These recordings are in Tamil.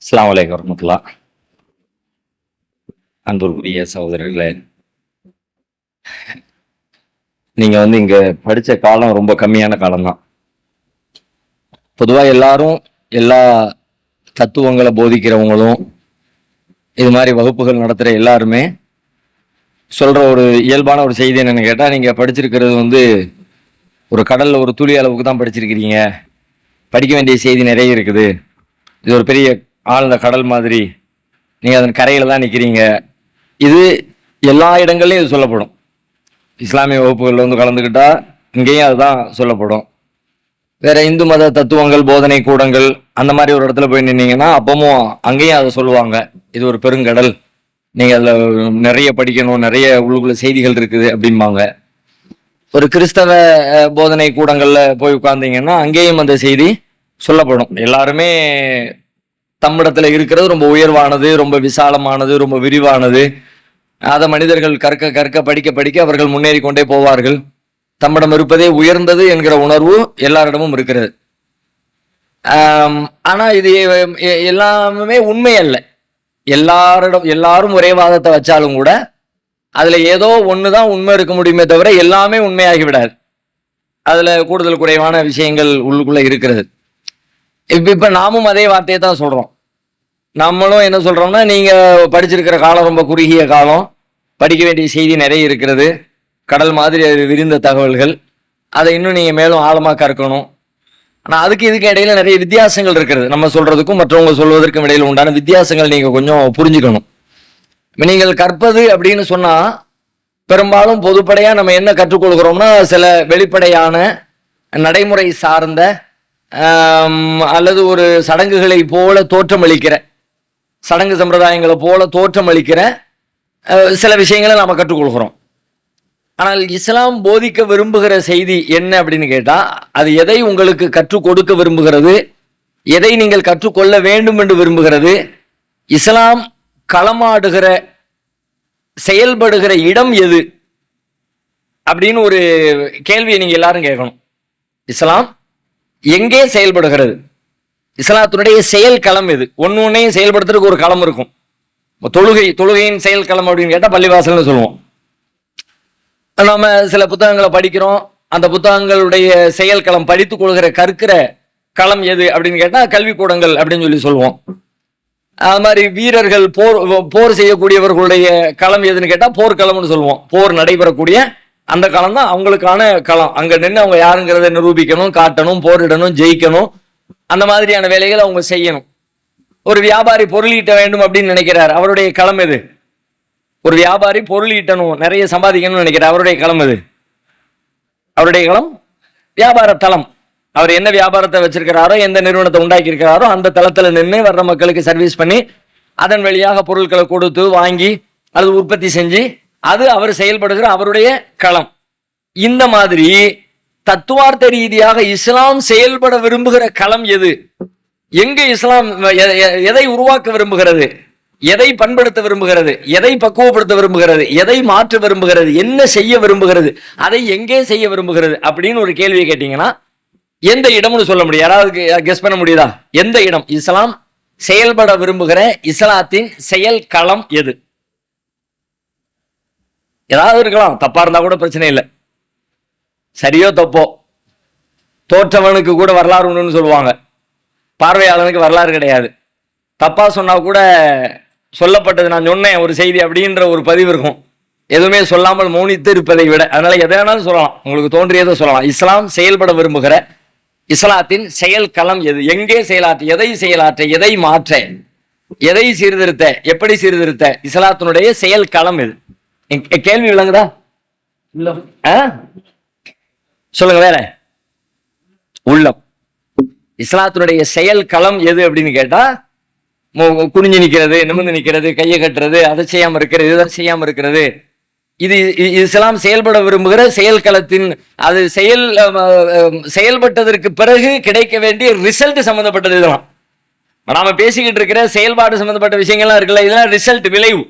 அஸ்ஸலாமு அலைக்கும் வரஹ்மத்துல்லாஹ். அன்புக்குரிய சகோதரர்களே, நீங்க இங்க படிச்ச காலம் ரொம்ப கம்மியான காலம்தான். பொதுவா எல்லாரும் எல்லா தத்துவங்களை போதிக்கிறவங்களும் இது மாதிரி வகுப்புகள் நடத்துற எல்லாருமே சொல்ற ஒரு இயல்பான ஒரு செய்தி என்னன்னு கேட்டா, நீங்க படிச்சிருக்கிறது ஒரு கடல்ல ஒரு துளி அளவுக்கு தான் படிச்சிருக்கிறீங்க. படிக்க வேண்டிய செய்தி நிறைய இருக்குது. இது ஒரு பெரிய ஆழ்ந்த கடல் மாதிரி, நீங்க அதன் கரையில தான் நிக்கிறீங்க. இது எல்லா இடங்கள்லயும் இது சொல்லப்படும். இஸ்லாமிய வகுப்புகள்ல கலந்துக்கிட்டா இங்கேயும் அதுதான் சொல்லப்படும். வேற இந்து மத தத்துவங்கள் போதனை கூடங்கள் அந்த மாதிரி ஒரு இடத்துல போய் நின்னீங்கன்னா அப்பவும் அங்கேயும் அதை சொல்லுவாங்க. இது ஒரு பெருங்கடல், நீங்க அதுல நிறைய படிக்கணும், நிறைய உள்ளுக்குள்ள செய்திகள் இருக்குது அப்படிம்பாங்க. ஒரு கிறிஸ்தவ போதனை கூடங்கள்ல போய் உட்கார்ந்தீங்கன்னா அங்கேயும் அந்த செய்தி சொல்லப்படும். எல்லாருமே தம்மிடத்துல இருக்கிறது ரொம்ப உயர்வானது, ரொம்ப விசாலமானது, ரொம்ப விரிவானது. அதை மனிதர்கள் கற்க கற்க படிக்க படிக்க அவர்கள் முன்னேறி கொண்டே போவார்கள். தம்மிடம் இருப்பதே உயர்ந்தது என்கிற உணர்வு எல்லாரிடமும் இருக்கிறது. ஆனா இது எல்லாமே உண்மை அல்ல. எல்லாரும் ஒரே வாதத்தை வச்சாலும் கூட அதுல ஏதோ ஒண்ணுதான் உண்மை இருக்க முடியுமே தவிர எல்லாமே உண்மையாகி விடாது. அதுல கூடுதல் குறைவான விஷயங்கள் உள்ளுக்குள்ள இருக்கிறது. இப்ப நாமும் அதே வார்த்தையை தான் சொல்றோம். நம்மளும் என்ன சொல்றோம்னா, நீங்க படிச்சிருக்கிற காலம் ரொம்ப குறுகிய காலம், படிக்க வேண்டிய செய்தி நிறைய இருக்கிறது, கடல் மாதிரி அது விரிந்த தகவல்கள், அதை இன்னும் நீங்க மேலும் ஆழமா கற்கணும். ஆனா அதுக்கு இதுக்கு இடையில நிறைய வித்தியாசங்கள் இருக்கிறது. நம்ம சொல்றதுக்கும் மற்றவங்க சொல்வதற்கும் இடையில உண்டான வித்தியாசங்கள் நீங்க கொஞ்சம் புரிஞ்சுக்கணும். நீங்கள் கற்பது அப்படின்னு சொன்னா பெரும்பாலும் பொதுப்படையா நம்ம என்ன கற்றுக்கொள்கிறோம்னா, சில வெளிப்படையான நடைமுறை சார்ந்த அல்லது ஒரு சடங்குகளை போல தோற்றமளிக்கிற, சடங்கு சம்பிரதாயங்களை போல தோற்றமளிக்கிற சில விஷயங்களை நாம கற்றுக்கொள்கிறோம். ஆனால் இஸ்லாம் போதிக்க விரும்புகிற செய்தி என்ன அப்படின்னு கேட்டா, அது எதை உங்களுக்கு கற்றுக் கொடுக்க விரும்புகிறது, எதை நீங்கள் கற்றுக்கொள்ள வேண்டும் என்று விரும்புகிறது, இஸ்லாம் களமாடுகிற செயல்படுகிற இடம் எது அப்படின்னு ஒரு கேள்வியை நீங்க எல்லாரும் கேட்கணும். இஸ்லாம் எங்கே செயல்படுகிறது, இஸ்லாத்தினுடைய செயல் களம் எது? ஒன்னையும் செயல்படுத்துறதுக்கு ஒரு களம் இருக்கும். தொழுகையின் செயல் களம் அப்படின்னு கேட்டா பள்ளிவாசல்னு சொல்லுவோம். நம்ம சில புத்தகங்களை படிக்கிறோம், அந்த புத்தகங்களுடைய செயல் களம், படித்துக் கொள்கிற கற்கிற களம் எது அப்படின்னு கேட்டா கல்விக்கூடங்கள் அப்படின்னு சொல்லுவோம். அது மாதிரி வீரர்கள் போர் செய்யக்கூடியவர்களுடைய களம் எதுன்னு கேட்டா போர்க்களம்னு சொல்லுவோம். போர் நடைபெறக்கூடிய அந்த களம் தான் அவங்களுக்கான களம். அங்க நின்று அவங்க யாருங்கிறத நிரூபிக்கணும், காட்டணும், போரிடணும், ஜெயிக்கணும், அந்த மாதிரியான வேலைகளை அவங்க செய்யணும். ஒரு வியாபாரி பொருள் ஈட்ட வேண்டும் அப்படின்னு நினைக்கிறார், அவருடைய களம் எது? ஒரு வியாபாரி பொருள் ஈட்டணும், நிறைய சம்பாதிக்கணும்னு நினைக்கிறார், அவருடைய களம் எது? அவருடைய களம் வியாபார தளம். அவர் என்ன வியாபாரத்தை வச்சிருக்கிறாரோ, எந்த நிறுவனத்தை உண்டாக்கி இருக்கிறாரோ அந்த தளத்துல நின்று வர்ற மக்களுக்கு சர்வீஸ் பண்ணி அதன் வழியாக பொருட்களை கொடுத்து வாங்கி அல்லது உற்பத்தி செஞ்சு அது அவர் செயல்படுகிற அவருடைய களம். இந்த மாதிரி தத்துவார்த்த ரீதியாக இஸ்லாம் செயல்பட விரும்புகிற களம் எது? எங்க இஸ்லாம் எதை உருவாக்க விரும்புகிறது, எதை பண்படுத்த விரும்புகிறது, எதை பக்குவப்படுத்த விரும்புகிறது, எதை மாற்ற விரும்புகிறது, என்ன செய்ய விரும்புகிறது, அதை எங்கே செய்ய விரும்புகிறது அப்படின்னு ஒரு கேள்வியை கேட்டீங்கன்னா எந்த இடம்னு சொல்ல முடியும்? யாராவது கெஸ் பண்ண முடியுதா? எந்த இடம் இஸ்லாம் செயல்பட விரும்புகிற இஸ்லாத்தின் செயல் களம் எது? ஏதாவது இருக்கலாம், தப்பா இருந்தா கூட பிரச்சனை இல்லை. சரியோ தப்போ, தோற்றவனுக்கு கூட வரலாறு ஒண்ணுன்னு சொல்லுவாங்க, பார்வையாளனுக்கு வரலாறு கிடையாது. தப்பா சொன்னா கூட சொல்லப்பட்டது நான் சொன்னேன் ஒரு செய்தி அப்படின்ற ஒரு பதிவு இருக்கும். எதுவுமே சொல்லாமல் மௌனித்து இருப்பதை விட, அதனால எதை வேணாலும் சொல்லலாம், உங்களுக்கு தோன்றியதை சொல்லலாம். இஸ்லாம் செயல்பட விரும்புகிற இஸ்லாத்தின் செயல் களம் எது? எங்கே செயலாற்ற, எதை செயலாற்ற, எதை மாற்ற, எதை சீர்திருத்த, எப்படி சீர்திருத்த, இஸ்லாத்தினுடைய செயல் களம் எது? கேள்வி விளங்குதா? சொல்லுங்க. வேற உள்ளம். இஸ்லாத்தினுடைய செயல் களம் எது அப்படின்னு கேட்டா, குனிஞ்சு நிக்கிறது, நிமிர்ந்து நிக்கிறது, கையை கட்டுறது, அதை செய்யாம இருக்கிறது, இதை செய்யாம இருக்கிறது, இது இஸ்லாம் செயல்பட விரும்புகிற செயல் களத்தின், அது செயல்பட்டதற்கு பிறகு கிடைக்க வேண்டிய ரிசல்ட் சம்பந்தப்பட்டது. இதெல்லாம் நாம பேசிக்கிட்டு இருக்கிற செயல்பாடு சம்பந்தப்பட்ட விஷயங்கள்லாம் இருக்குல்ல, இதெல்லாம் ரிசல்ட், விளைவு.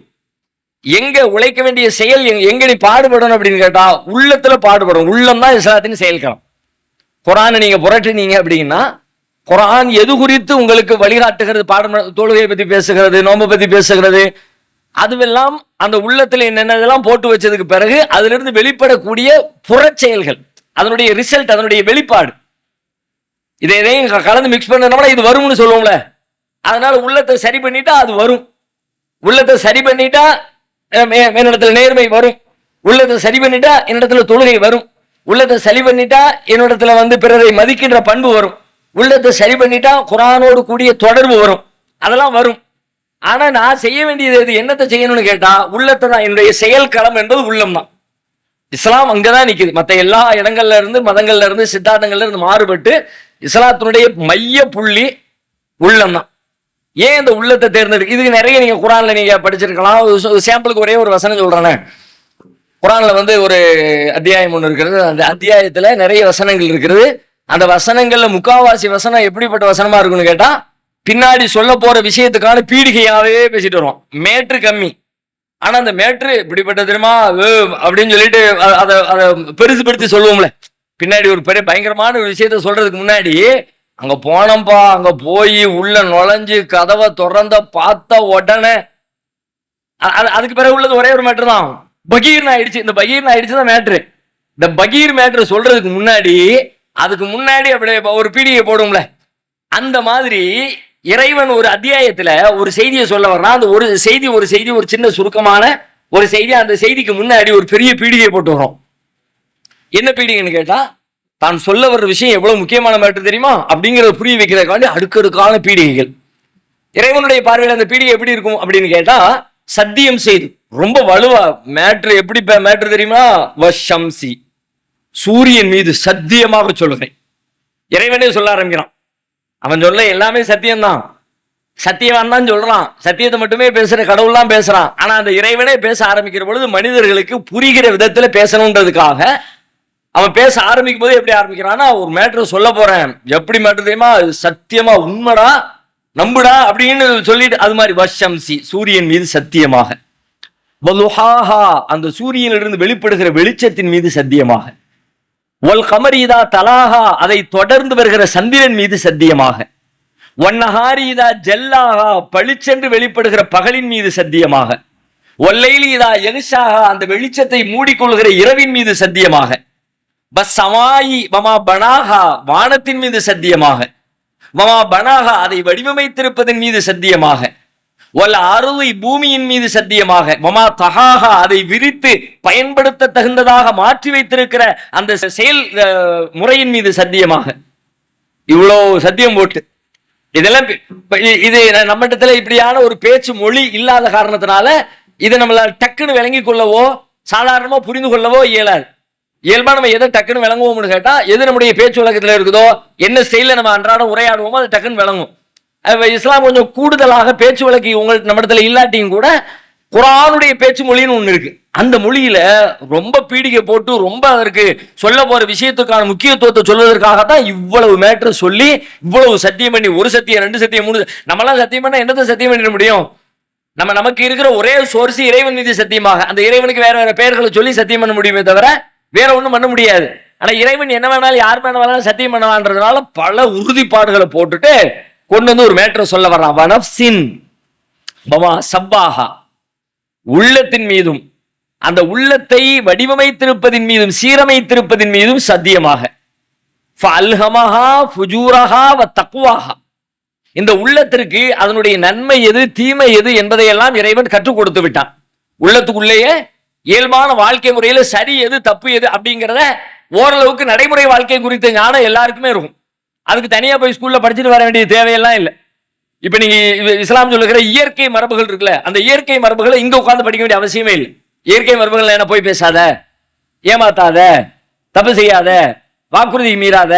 எங்க உழைக்க வேண்டிய செயல், எங்க நீ பாடுபடணும் அப்படின்னு கேட்டா உள்ளத்துல பாடுபடும். உள்ளம் தான் இஸ்லாத்தின் செயல் களம். குர்ஆனை நீங்க புரட்டினீங்க அப்படின்னா குர்ஆன் எது குறித்து உங்களுக்கு வழிகாட்டுகிறது, பாடம் தொழுகையை பத்தி பேசுகிறது, நோன்பை பத்தி பேசுகிறது, அதுவெல்லாம் அந்த உள்ளத்துல என்னென்னதெல்லாம் போட்டு வச்சதுக்கு பிறகு அதிலிருந்து வெளிப்படக்கூடிய புறச்செயல்கள், அதனுடைய ரிசல்ட், அதனுடைய வெளிப்பாடு. இதையும் கலந்து மிக்ஸ் பண்ணோம்னா இது வரும்னு சொல்லுவோம்ல. அதனால உள்ளத்தை சரி பண்ணிட்டா அது வரும். உள்ளத்தை சரி பண்ணிட்டா என்னிடத்துல நேர்மை வரும். உள்ளத்தை சரி பண்ணிட்டா என்னிடத்துல தொழுகை வரும். உள்ளத்தை சரி பண்ணிட்டா என்னிடத்துல பிறரை மதிக்கின்ற பண்பு வரும். உள்ளத்தை சரி பண்ணிட்டா குர்ஆனோடு கூடிய தொடர்பு வரும். அதெல்லாம் வரும். ஆனா நான் செய்ய வேண்டியது எது, என்னத்தை செய்யணும்னு கேட்டா உள்ளத்தை தான். என்னுடைய செயல் களம் என்பது உள்ளம் தான். இஸ்லாம் அங்கதான் நிக்குது. மற்ற எல்லா இடங்கள்ல இருந்து, மதங்கள்ல இருந்து, சித்தாந்தங்கள்ல இருந்து மாறுபட்டு இஸ்லாத்தினுடைய மைய புள்ளி உள்ளம் தான். ஏன் இந்த உள்ளத்தை தேர்ந்தெடுக்கு? இதுக்கு நிறைய நீங்க குர்ஆன்ல நீங்க படிச்சிருக்கலாம். சாம்பிளுக்கு ஒரே ஒரு வசனம் சொல்றேனே. குர்ஆன்ல ஒரு அத்தியாயம் ஒன்று இருக்கிறது. அந்த அத்தியாயத்துல நிறைய வசனங்கள் இருக்கிறது. அந்த வசனங்கள்ல முக்காவாசி வசனம் எப்படிப்பட்ட வசனமா இருக்குன்னு கேட்டா, பின்னாடி சொல்ல போற விஷயத்துக்கான பீடிகையாவே பேசிட்டு வருவோம். மேட்ரு கம்மி, ஆனா அந்த மேட்ரு இப்படிப்பட்ட தெரியுமா அப்படின்னு சொல்லிட்டு அதை பெருசுபடுத்தி சொல்லுவோம்ல. பின்னாடி ஒரு பெரிய பயங்கரமான ஒரு விஷயத்த சொல்றதுக்கு முன்னாடி அங்க போனோம்பா, அங்க போய் உள்ள நுழைஞ்சு கதவை திறந்த பார்த்த உடனே அதுக்கு பிறகு உள்ளது ஒரே ஒரு மேட்ரு தான். பகீர்னு ஆயிடுச்சு. இந்த பகீர்னு ஆயிடுச்சு தான் மேட்ரு. இந்த பகீர் மேட்ரு சொல்றதுக்கு முன்னாடி அதுக்கு முன்னாடி அப்படியே ஒரு பீடிகை போடும்ல, அந்த மாதிரி இறைவன் ஒரு அத்தியாயத்துல ஒரு செய்தியை சொல்ல வர்றான். அந்த ஒரு செய்தி ஒரு சின்ன சுருக்கமான ஒரு செய்தி. அந்த செய்திக்கு முன்னாடி ஒரு பெரிய பீடிகை போட்டு வரும். என்ன பீடிகைன்னு கேட்டா, தான் சொல்ல வர்ற விஷயம் எவ்வளவு முக்கியமான மேட்டர் தெரியுமா அப்படிங்கிறத புரிய வைக்கிறதுக்காண்டி அடுக்கடுக்கான பீடிகைகள். இறைவனுடைய பார்வையில் அந்த பீடிகை எப்படி இருக்கும் அப்படின்னு கேட்டா, சத்தியம் செய்து ரொம்ப வலுவா மேட்ரு. எப்படி மேட்ரு தெரியுமா? வஷம்சி, சூரியன் மீது சத்தியமாக சொல்லுகிறேன். இறைவனே சொல்ல ஆரம்பிக்கிறான். அவன் சொல்ல எல்லாமே சத்தியம்தான், சத்தியவான் தான் சொல்றான். சத்தியத்தை மட்டுமே பேசுற கடவுள் தான் பேசுறான். ஆனா அந்த இறைவனே பேச ஆரம்பிக்கிற பொழுது மனிதர்களுக்கு புரிகிற விதத்துல பேசணுன்றதுக்காக அவன் பேச ஆரம்பிக்கும் போது எப்படி ஆரம்பிக்கிறான்னா, ஒரு மேட்ரு சொல்ல போறேன். எப்படி மேட்ரு தெரியுமா? சத்தியமா, உண்மைடா, நம்புடா அப்படின்னு சொல்லிட்டு, அது மாதிரி வஷம்சி, சூரியன் மீது சத்தியமாக, வலுஹாஹா, அந்த சூரியனிலிருந்து வெளிப்படுகிற வெளிச்சத்தின் மீது சத்தியமாக, வல் கமரிதா தலாஹா, அதை தொடர்ந்து வருகிற சந்திரன் மீது சத்தியமாக, வன்னஹாரிதா ஜல்லாஹா, பளிச்சென்று வெளிப்படுகிற பகலின் மீது சத்தியமாக, வல்லைலிதா யக்ஷாஹா, அந்த வெளிச்சத்தை மூடிக்கொள்கிற இரவின் மீது சத்தியமாக, பஸ்ஸமாயி வமா பனாஹா, வானத்தின் மீது சத்தியமாக, வமா பனாஹா, அதை வடிவமைத்திருப்பதன் மீது சத்தியமாக, வல் அருளி, பூமியின் மீது சத்தியமாக, வமா தஹாஹா, அதை விரித்து பயன்படுத்த தகுந்ததாக மாற்றி வைத்திருக்கிற அந்த செயல் முறையின் மீது சத்தியமாக. இவ்வளோ சத்தியம் போட்டு இதெல்லாம் இது நம்மிடத்துல இப்படியான ஒரு பேச்சு மொழி இல்லாத காரணத்தினால இதை நம்மளால டக்குன்னு விளங்கி கொள்ளவோ சாதாரணமா புரிந்து கொள்ளவோ இயலாது. இயல்பா நம்ம எதை டக்குன்னு விளங்குவோம்னு கேட்டா, எது நம்முடைய பேச்சு வழக்கத்துல இருக்குதோ, என்ன ஸ்டைல நம்ம அன்றாட உரையாடுவோமோ அது டக்குன்னு விளங்கும். இஸ்லாம் கொஞ்சம் கூடுதலாக பேச்சு வழக்கு உங்களுக்கு நம்மிடத்துல இல்லாட்டியும் கூட குர்ஆனுடைய பேச்சு மொழின்னு ஒண்ணு இருக்கு. அந்த மொழியில ரொம்ப பீடிகை போட்டு ரொம்ப அதற்கு சொல்ல போற விஷயத்துக்கான முக்கியத்துவத்தை சொல்வதற்காகத்தான் இவ்வளவு மேட்டர் சொல்லி இவ்வளவு சத்தியம் பண்ணி, ஒரு சத்தியம், ரெண்டு சத்தியம், மூணு. நம்மளாம் சத்தியம் பண்ணா என்னத்தை சத்தியம் பண்ணிட முடியும்? நமக்கு இருக்கிற ஒரே சோர்ஸ் இறைவன் மீது சத்தியமாக. அந்த இறைவனுக்கு வேற வேற பெயர்களை சொல்லி சத்தியம் பண்ண முடியுமே தவிர வேற ஒண்ணும் பண்ண முடியாது. ஆனா இறைவன் என்ன வேணாலும் யார் வேணாலும் சத்தியம் பண்ணவான்றதுனால பல உறுதிப்பாடுகளை போட்டுட்டு கொண்டு வந்து ஒரு மேட்டர் சொல்ல வர்றான். வனப்சின் பமா சப்பாஹா, உள்ளத்தின் மீதும், அந்த உள்ளத்தை வடிவமைத்திருப்பதின் மீதும் சீரமைத்திருப்பதின் மீதும் சத்தியமாக, ஃபஅல்ஹமஹா ஃபுஜூரஹா வ தக்வாஹா, இந்த உள்ளத்திற்கு அதனுடைய நன்மை எது தீமை எது என்பதையெல்லாம் இறைவன் கற்றுக் கொடுத்து விட்டான். உள்ளத்துக்குள்ளேயே இயல்பான வாழ்க்கை முறையில சரி எது தப்பு எது அப்படிங்கிறத ஓரளவுக்கு நடைமுறை வாழ்க்கை குறித்த ஞானம் எல்லாருக்குமே இருக்கும். அதுக்கு தனியா போய் ஸ்கூல்ல படிச்சுட்டு வர வேண்டிய தேவையெல்லாம் இல்லை. இப்ப நீங்க இஸ்லாம் சொல்லுகிற இயற்கை மரபுகள் இருக்குல்ல, அந்த இயற்கை மரபுகளை இங்க உட்கார்ந்து படிக்க வேண்டிய அவசியமே இல்லை. இயற்கை மரபுகள் என்ன, போய் பேசாத, ஏமாத்தாத, தப்பு செய்யாத, வாக்குறுதி மீறாத,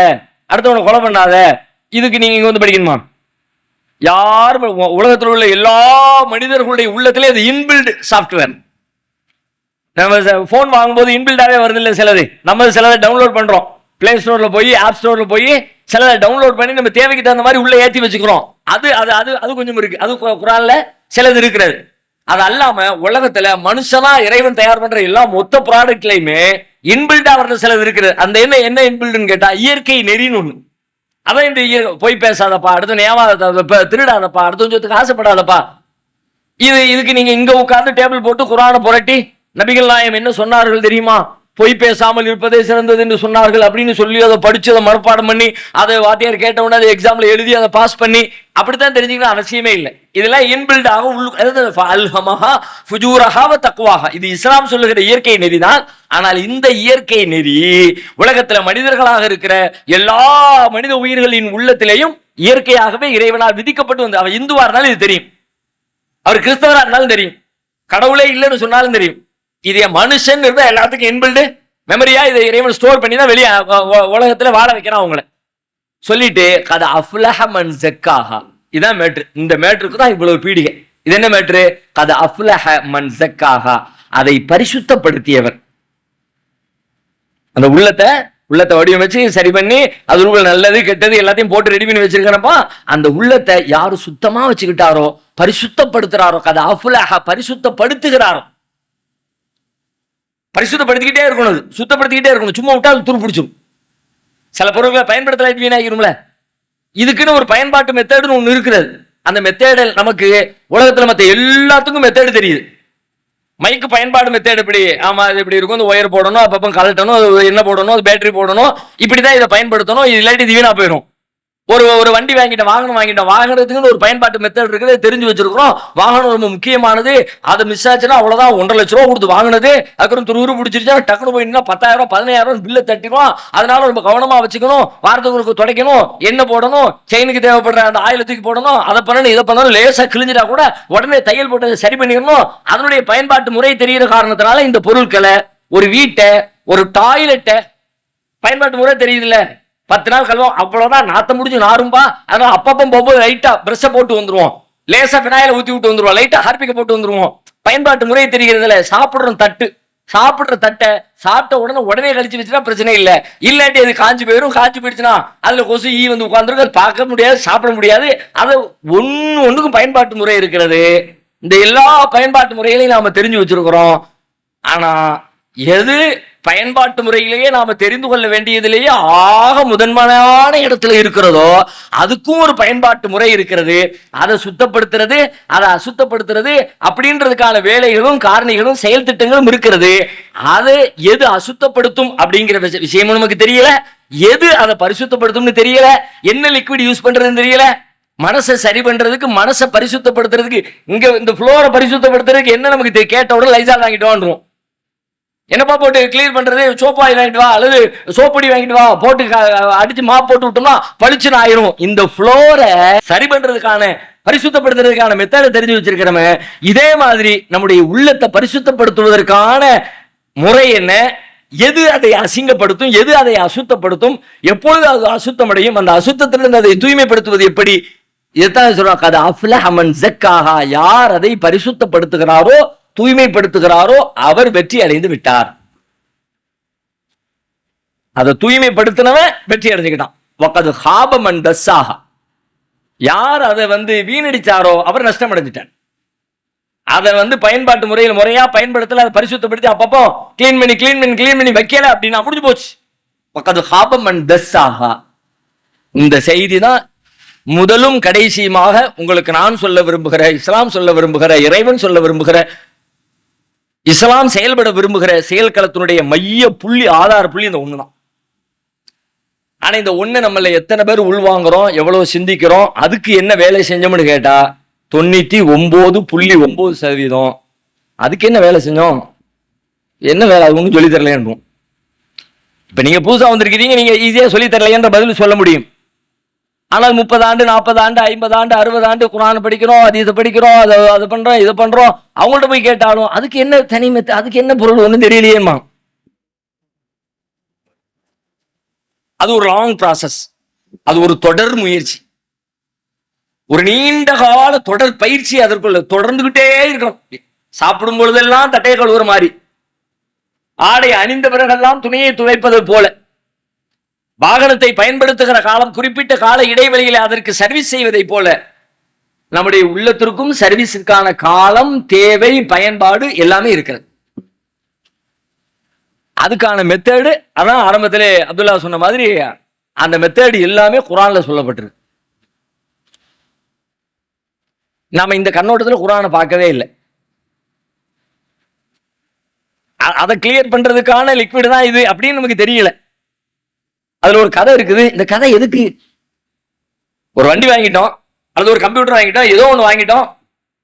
அடுத்தவனை கொலை பண்ணாத, இதுக்கு நீங்க இங்க வந்து படிக்கணுமா? யாரும் உலகத்தில் உள்ள எல்லா மனிதர்களுடைய உள்ளத்திலே அது இன்பில்ட் சாப்ட்வேர். நம்ம போன் வாங்கும்போது இன்பில்டாவே வருது இல்லை சிலது, நம்ம சிலதை டவுன்லோட் பண்றோம். பிளே ஸ்டோர்ல போய் ஆப் ஸ்டோர்ல போய் சிலதை டவுன்லோட் பண்ணி நம்ம தேவைக்கு தகுந்த மாதிரி உள்ள ஏற்றி வச்சுக்கிறோம். அது அது அது அது கொஞ்சம் இருக்கு, அது குர்ஆன்ல சிலது இருக்கிறது. அது அல்லாம உலகத்துல மனுஷனா இறைவன் தயார் பண்ற எல்லா மொத்த ப்ராடக்ட்லயுமே இன்பில்டா வர்ற சிலது இருக்கிறது. அந்த என்ன இன்பில்ட்னு கேட்டா இயற்கை நெறின்னு ஒண்ணு. அதான் இந்த பொய் பேசாதப்பா, அடுத்து ஏமாதாதப்பா, திருடாதப்பா, அடுத்த கொஞ்சத்துக்கு ஆசைப்படாதப்பா. இதுக்கு நீங்க இங்க உட்கார்ந்து டேபிள் போட்டு குர்ஆனை புரட்டி நபிகள் நாயகம் என்ன சொன்னார்கள் தெரியுமா? பொய் பேசாமல் இருப்பதே சிறந்தது என்று சொன்னார்கள் அப்படின்னு சொல்லி அதை படிச்சு அதை மனப்பாடம் பண்ணி அதை வாத்தியார் கேட்ட உடனே அதை எக்ஸாம்ல எழுதி அதை பாஸ் பண்ணி அப்படித்தான் தெரிஞ்சுக்கணும் அவசியமே இல்லை. இதெல்லாம் இன்பில்டாக தக்குவாக இது இஸ்லாம் சொல்லுகிற இயற்கை நெறிதான். ஆனால் இந்த இயற்கை நெறி உலகத்துல மனிதர்களாக இருக்கிற எல்லா மனித உயிர்களின் உள்ளத்திலேயும் இயற்கையாகவே இறைவனால் விதிக்கப்பட்டு வந்து, அவன் இந்துவா இருந்தாலும் இது தெரியும், அவர் கிறிஸ்தவரா இருந்தாலும் தெரியும், கடவுளே இல்லைன்னு சொன்னாலும் தெரியும். இதே மனுஷன் இருந்தா எல்லாத்துக்கும் இன்பில்டு மெமரியா இதை இறைவன் ஸ்டோர் பண்ணி தான் வெளியே உலகத்துல வாழ வைக்கிறான் அவங்கள சொல்லிட்டு. கத அஃப்லஹ மன் ஸக்காஹா, இதான் மேட்ரு. இந்த மேட்ருக்கு தான் இவ்வளவு பீடிகை. இது என்ன மேட்ரு? கத அஃப்லஹ மன் ஸக்காஹா, அதை பரிசுத்தப்படுத்தியவர். அந்த உள்ளத்தை வடிவமைச்சு சரி பண்ணி அது நல்லது கெட்டது எல்லாத்தையும் போட்டு ரெடி பண்ணி வச்சிருக்கிறப்ப அந்த உள்ளத்தை யாரு சுத்தமா வச்சுக்கிட்டாரோ, பரிசுத்தப்படுத்துறாரோ, கத அஃப்லஹ பரிசுத்தப்படுத்துகிறாரோ. பரிசுத்தப்படுத்திக்கிட்டே இருக்கணும், சுத்தப்படுத்திக்கிட்டே இருக்கணும். சும்மா விட்டால் துரு பிடிச்சும். சில பொருட்களை பயன்படுத்தல வீணாகிரும்ல. இதுக்குன்னு ஒரு பயன்பாட்டு மெத்தேடுன்னு ஒண்ணு இருக்கிறது. அந்த மெத்தேடு நமக்கு உலகத்துல மத்த எல்லாத்துக்கும் மெத்தேடு தெரியுது. மைக்கு பயன்பாடு மெத்தேடு எப்படி, ஆமா இது எப்படி இருக்கும், இந்த ஒயர் போடணும், அப்பப்போ கலட்டணும், என்ன போடணும், பேட்டரி போடணும், இப்படிதான் இதை பயன்படுத்தணும். இது இல்லாட்டி இது வீணா போயிடும். ஒரு வண்டி வாங்கிட்டோம், வாகனத்துக்கு ஒரு பயன்பாட்டு மெத்தட் இருக்குது, தெரிஞ்சு வச்சிருக்கிறோம். வாகனம் ரொம்ப முக்கியமானது, அதை மிஸ் ஆச்சுன்னா அவ்வளவுதான், 1.5 லட்ச ரூபா கொடுத்து வாங்கினது, அதுக்கப்புறம் துரு பிடிச்சிருச்சா டக்குனு போயிட்டா 10,000 15,000 பில்ல தட்டிடுவோம். அதனால ரொம்ப கவனமா வச்சுக்கணும். வாரத்துக்கு துடைக்கணும், என்ன போடணும், செயினுக்கு தேவைப்படுற அந்த ஆயிலத்துக்கு போடணும், அதை பண்ணணும், இதை பண்ணணும். லேசா கிழிஞ்சிட்டா கூட உடனே தையல் போட்டு சரி பண்ணிடணும். அதனுடைய பயன்பாட்டு முறை தெரிகிற காரணத்தினால இந்த பொருட்களை, ஒரு வீட்டை, ஒரு டாய்லெட்டை பயன்பாட்டு முறை தெரியுதுல்ல. 10 நாள் கழுவோம், அவ்வளவுதான், நாத்த முடிஞ்சு நாரும்பா. அதனால அப்பப்போ போகும்போது லைட்டா பிரஷ போட்டு வந்துருவோம், லேசா பினாயில ஊத்தி விட்டு வந்துருவோம், லைட்டா ஹார்பிக்க போட்டு வந்துருவோம். பயன்பாட்டு முறை தெரிகிறதுல. சாப்பிடுற தட்டை சாப்பிட்ட உடனே கழிச்சு வச்சுனா பிரச்சனை இல்லை. இல்லாட்டி அது காஞ்சி போயிடுச்சுன்னா அதுல கொசு ஈ வந்து உட்கார்ந்துருக்கு, அது பார்க்க முடியாது, சாப்பிட முடியாது. அது ஒண்ணுக்கும் பயன்பாட்டு முறை இருக்கிறது. இந்த எல்லா பயன்பாட்டு முறைகளையும் நாம தெரிஞ்சு வச்சிருக்கிறோம். ஆனா எது பயன்பாட்டு முறையிலேயே நாம தெரிந்து கொள்ள வேண்டியதிலேயே ஆக முதன்மையான இடத்துல இருக்கிறதோ அதுக்கும் ஒரு பயன்பாட்டு முறை இருக்கிறது. அதை சுத்தப்படுத்துறது, அதை அசுத்தப்படுத்துறது அப்படின்றதுக்கான வேலைகளும் காரணிகளும் செயல் திட்டங்களும் இருக்கிறது. அதை எது அசுத்தப்படுத்தும் அப்படிங்கிற விஷயமும் நமக்கு தெரியல, எது அதை பரிசுத்தப்படுத்தும்னு தெரியல, என்ன லிக்விட் யூஸ் பண்றதுன்னு தெரியல. மனசை சரி பண்றதுக்கு, மனசை பரிசுத்தப்படுத்துறதுக்கு, இங்க இந்த ஃப்ளோரை பரிசுத்தப்படுத்துறதுக்கு என்ன நமக்கு கேட்ட உடனே லைசால் வாங்கிட்டு வந்துடும். என்னப்பா போட்டு கிளீன் பண்றது, சோப்பு ஆயில் வாங்கிட்டு வா அல்லது சோப்படி வாங்கிட்டு வா, போட்டு அடிச்சு மாப் போட்டு விட்டோம்னா பளிச்சுன்னு ஆயிரும். இந்த ஃப்ளோரை சரி பண்றதுக்கான, பரிசுத்தப்படுத்துறதுக்கான மெத்தடை தெரிஞ்சு வச்சிருக்கிறோமே. இதே மாதிரி நம்முடைய உள்ளத்தை பரிசுத்தப்படுத்துவதற்கான முறை என்ன, எது அதை அசிங்கப்படுத்தும், எது அதை அசுத்தப்படுத்தும், எப்பொழுது அது அசுத்தமடையும், அந்த அசுத்தத்திலிருந்து அதை தூய்மைப்படுத்துவது எப்படி, இதுதான் சொல்றாங்க. யார் அதை பரிசுத்தப்படுத்துகிறாரோ, தூய்மைப்படுத்துகிறாரோ அவர் வெற்றி அடைந்து விட்டார். அதை தூய்மைப்படுத்தினவன் வெற்றி அடைஞ்சுக்கிட்டான். யார் அதை வீணடிச்சாரோ அவர் நஷ்டம் அடைஞ்சிட்டார். அதை பயன்பாட்டு முறையில் முறையா பயன்படுத்தல, அதை பரிசுத்தப்படுத்தி அப்பப்போ கிளீன் பண்ணி வைக்கல அப்படின்னா முடிஞ்சு போச்சு. இந்த செய்தி தான் முதலும் கடைசியுமாக உங்களுக்கு நான் சொல்ல விரும்புகிற, இஸ்லாம் சொல்ல விரும்புகிற, இறைவன் சொல்ல விரும்புகிற, இஸ்லாம் செயல்பட விரும்புகிற செயல்களத்தினுடைய மைய புள்ளி, ஆதார புள்ளி இந்த ஒண்ணுதான். ஆனா இந்த ஒண்ணு நம்மள எத்தனை பேர் உள்வாங்குறோம், எவ்வளவு சிந்திக்கிறோம், அதுக்கு என்ன வேலை செஞ்சோம்னு கேட்டா 99.9%. அதுக்கு என்ன வேலை செஞ்சோம், என்ன வேலை, அது ஒன்றும் சொல்லி தரலைன்னு. இப்ப நீங்க புதுசா வந்திருக்கிறீங்க, நீங்க ஈஸியா சொல்லி தரலைன்ற பதில் சொல்ல முடியும். ஆனால் 30 ஆண்டு 40 ஆண்டு 50 ஆண்டு 60 ஆண்டு குர்ஆன் படிக்கிறோம், ஹதீஸ் படிக்கிறோம், அது பண்றோம், இது பண்றோம், அவங்கள்ட்ட போய் கேட்டாலும் அதுக்கு என்ன தனிமத்தை, அதுக்கு என்ன பொருள் ஒன்றும் தெரியலையேமா. அது ஒரு லாங் ப்ராசஸ், அது ஒரு தொடர் முயற்சி, ஒரு நீண்ட கால தொடர் பயிற்சி. அதற்குள்ள தொடர்ந்துகிட்டே இருக்கணும். சாப்பிடும் பொழுதெல்லாம் தட்டையை கழுவுற மாதிரி, ஆடை அணிந்த பிறகெல்லாம் துணியை துவைப்பது போல, வாகனத்தை பயன்படுத்துகிற காலம், குறிப்பிட்ட கால இடைவெளியில் அதற்கு சர்வீஸ் செய்வதை போல நம்முடைய உள்ளத்திற்கும் சர்வீஸுக்கான காலம், தேவை, பயன்பாடு எல்லாமே இருக்கிறது. அதுக்கான மெத்தடு அதான் ஆரம்பத்திலே அப்துல்லா சொன்ன மாதிரி அந்த மெத்தேடு எல்லாமே குர்ஆன்ல சொல்லப்பட்டிருக்கு. நாம இந்த கண்ணோட்டத்தில் குர்ஆனை பார்க்கவே இல்லை. அதை கிளியர் பண்றதுக்கான லிக்விட் தான் இது அப்படின்னு நமக்கு தெரியல. அதுல ஒரு கதை இருக்குது. இந்த கதை எதுக்கு? ஒரு வண்டி வாங்கிட்டோம், அல்லது ஒரு கம்ப்யூட்டர் வாங்கிட்டோம், ஏதோ ஒன்று வாங்கிட்டோம்.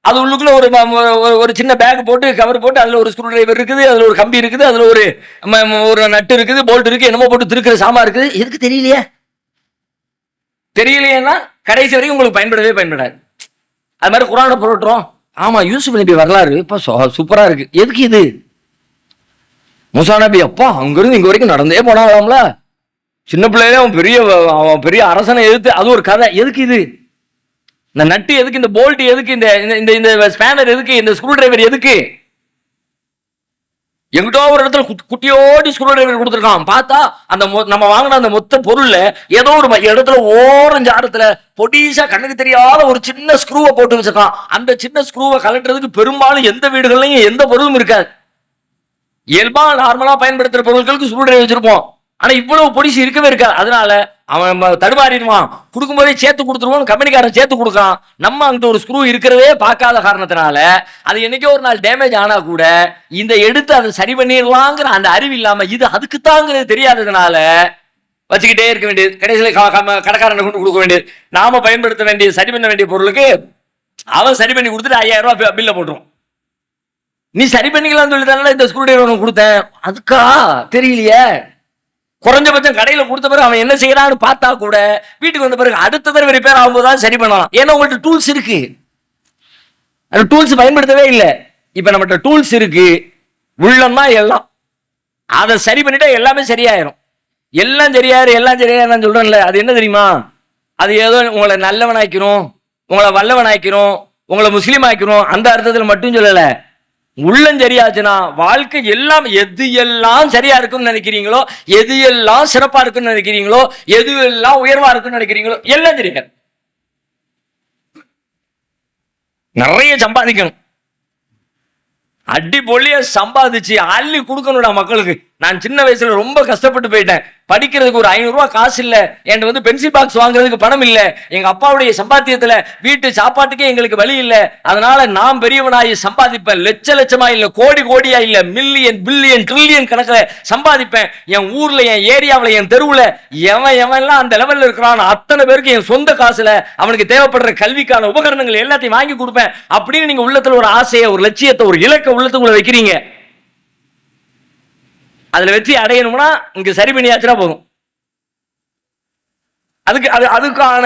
அது உள்ளுக்குள்ள ஒரு சின்ன பேக் போட்டு கவர் போட்டு அதுல ஒரு ஸ்க்ரூ டிரைவர் இருக்குது, அதுல ஒரு கம்பி இருக்குது, அதுல ஒரு நட்டு இருக்குது, போல்ட் இருக்கு, என்னமோ போட்டு திருக்கிற சாமா இருக்குது. எதுக்கு தெரியலையே? தெரியலையேன்னா கடைசி வரைக்கும் உங்களுக்கு பயன்படாது. அது மாதிரி குர்ஆனை புரட்டுறோம். ஆமா, யூசுப் நபி வரலாறு இப்ப சூப்பரா இருக்கு. எதுக்கு இது? மூசா நபி அப்பா அங்கிருந்து இங்க வரைக்கும் நடந்தே போனாங்களாம்ல. சின்ன பிள்ளையில அவன் பெரிய அரசனை எதிர்த்து, அது ஒரு கதை. எதுக்கு இது? இந்த நட்டு எதுக்கு? இந்த போல்ட் எதுக்கு? இந்த ஸ்பேனர் எதுக்கு? இந்த ஸ்க்ரூ டிரைவர் எதுக்கு? எங்கிட்டோ ஒரு இடத்துல குட்டியோடி ஸ்க்ரூ டிரைவர் கொடுத்துருக்கான். பார்த்தா அந்த நம்ம வாங்கின அந்த மொத்த பொருள்ல ஏதோ ஒரு இடத்துல ஓரஞ்சு ஆரத்துல பொடிசா கண்ணுக்கு தெரியாத ஒரு சின்ன ஸ்க்ரூவை போட்டு வச்சிருக்கான். அந்த சின்ன ஸ்க்ரூவை கலட்டுறதுக்கு பெரும்பாலும் எந்த வீடுகள்லையும் எந்த பொருளும் இருக்காது. இயல்பா நார்மலா பயன்படுத்துற பொருட்களுக்கு ஸ்க்ரூ டிரைவர் வச்சிருப்போம். ஆனா இவ்வளவு பொடிசு இருக்கவே இருக்காது. அதனால அவன் தடுமாறிடுவான். கொடுக்கும் போதே சேர்த்து கொடுத்துருவோம், கம்பெனிக்காரன் சேர்த்து கொடுக்கான். நம்ம அங்கிட்ட ஒரு ஸ்க்ரூ இருக்கிறதே பார்க்காத காரணத்தினால அது என்னைக்கோ ஒரு நாள் டேமேஜ் ஆனா கூட இந்த எடுத்து அதை சரி பண்ணிடலாங்கிற அந்த அறிவு இல்லாம இது அதுக்குத்தாங்கிறது தெரியாததுனால வச்சுக்கிட்டே இருக்க வேண்டியது. கடைசியில் கடைக்காரனை கொண்டு கொடுக்க வேண்டியது. நாம பயன்படுத்த வேண்டிய சரி பண்ண வேண்டிய பொருளுக்கு அவன் சரி பண்ணி கொடுத்துட்டு 5000 ரூபாய் பில்ல போட்டுருவான். நீ சரி பண்ணிக்கலாம்னு சொல்லி தானே இந்த ஸ்க்ரூ டிரைவர் கொடுத்தேன். அதுக்கா தெரியலையே. குறைஞ்சபட்சம் கடையில கொடுத்த பிறகு அவன் என்ன செய்யறான்னு பார்த்தா கூட வீட்டுக்கு வந்த பிறகு அடுத்த தடவை ரிப்பேர் ஆகும்போது சரி பண்ணலாம். ஏன்னா உங்கள்ட்ட டூல்ஸ் இருக்கு. அந்த டூல்ஸ் பயன்படுத்தவே இல்லை. இப்ப நம்மகிட்ட டூல்ஸ் இருக்கு, உள்ளம்னா எல்லாம். அதை சரி பண்ணிட்டா எல்லாமே சரியாயிரும். எல்லாம் சரியாயிரும் சொல்றேன்ல. அது என்ன தெரியுமா? அது ஏதோ உங்களை நல்லவனாக்கிறோம், உங்களை வல்லவனாக்கிறோம், உங்களை முஸ்லீம் ஆக்கிறோம், அந்த அர்த்தத்தில் மட்டும் சொல்லல. உள்ளம் சரியாச்சுன்னா வாழ்க்கை எல்லாம் எது எல்லாம் சரியா இருக்குன்னு நினைக்கிறீங்களோ, எது எல்லாம் சிறப்பா இருக்குன்னு நினைக்கிறீங்களோ, எது எல்லாம் உயர்வா இருக்குன்னு நினைக்கிறீங்களோ எல்லாம் தெரியாது. நிறைய சம்பாதிக்கணும், அடிப்பொழிய சம்பாதிச்சு அள்ளி கொடுக்கணும்டா மக்களுக்கு. நான் சின்ன வயசுல ரொம்ப கஷ்டப்பட்டு போயிட்டேன். படிக்கிறதுக்கு ஒரு 500 ரூபாய் காசு இல்ல, என்கிட்ட வந்து பென்சில் பாக்ஸ் வாங்குறதுக்கு பணம் இல்ல, எங்க அப்பாவுடைய சம்பாத்தியத்துல வீட்டு சாப்பாட்டுக்கே எங்களுக்கு வழி இல்ல. அதனால நான் பெரியவனாயி சம்பாதிப்பேன். லட்சமா இல்ல, கோடியா இல்ல, மில்லியன் பில்லியன் ட்ரில்லியன் கணக்குல சம்பாதிப்பேன். என் ஊர்ல, என் ஏரியாவில, என் தெருவுல எவன் அந்த லெவல்ல இருக்கிறான் அத்தனை பேருக்கு என் சொந்த காசுல அவனுக்கு தேவைப்படுற கல்விக்கான உபகரணங்கள் எல்லாத்தையும் வாங்கி கொடுப்பேன் அப்படின்னு நீங்க உள்ளத்துல ஒரு ஆசையை, ஒரு லட்சியத்தை, ஒரு இலக்க உள்ளத்துக்குள்ள வைக்கிறீங்க. அதுல வெற்றி அடையணும்னா இங்க சரி பண்ணியாச்சுனா போதும். அதுக்கான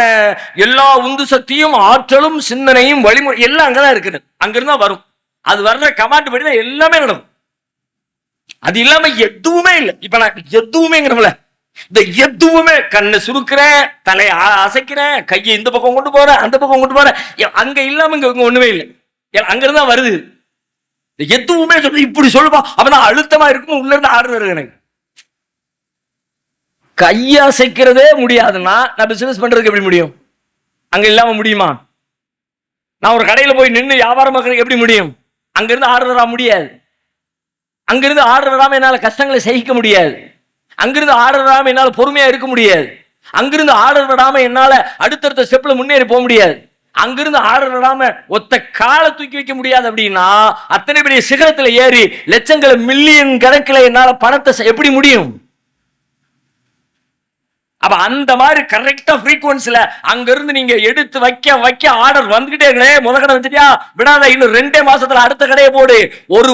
எல்லா உந்து சக்தியும், ஆற்றலும், சிந்தனையும், வழிமுறை எல்லாம் அங்கதான் இருக்குது. அங்கிருந்தா வரும். அது வர்ற கமாண்ட் படி தான் எல்லாமே நடக்கும். அது இல்லாம எதுவுமே இல்லை. இப்ப நான் எதுவுமேங்கிறோம்ல, இந்த எதுவுமே கண்ணை சுருக்கிறேன், தலையை அசைக்கிறேன், கையை இந்த பக்கம் கொண்டு போறேன், அந்த பக்கம் கொண்டு போறேன், அங்க இல்லாம இங்க ஒண்ணுமே இல்லை. அங்கிருந்தா வருது. எதுவுமே சொல்லி இப்படி சொல்லுவா அப்பதான் அழுத்தமா இருக்கும். உள்ள இருந்து ஆர்டர் வருது. எனக்கு கையசைக்கிறதே முடியாதுன்னா நான் பிசினஸ் பண்றதுக்கு எப்படி முடியும்? அங்க இல்லாம முடியுமா? நான் ஒரு கடையில போய் நின்று வியாபாரம் பார்க்கறதுக்கு எப்படி முடியும்? அங்கிருந்து ஆர்டர் வர முடியாது. அங்கிருந்து ஆர்டர் வராம என்னால கஷ்டங்களை சகிக்க முடியாது. அங்கிருந்து ஆர்டர் வராம என்னால பொறுமையா இருக்க முடியாது. அங்கிருந்து ஆர்டர் வராம என்னால அடுத்தடுத்த ஸ்டெப்ல முன்னேறி போக முடியாது. அங்கிருந்து ஆர்டர் வராம ஒத்த காலை தூக்கி வைக்க முடியாது. அப்படின்னா அத்தனை பெரிய சிகரத்துல ஏறி லட்சங்களை மில்லியன் கணக்கில் என்னால பணத்தை எப்படி முடியும்? அப்ப அந்த மாதிரி கரெக்டா ஃப்ரீக்வன்சில அங்க இருந்து நீங்க எடுத்து வைக்க ஆர்டர் வந்துகிட்டே இருக்கே. முத கடை வச்சுட்டியா, விடாத, இன்னும் 2 மாசத்துல அடுத்த கடையை போடு. ஒரு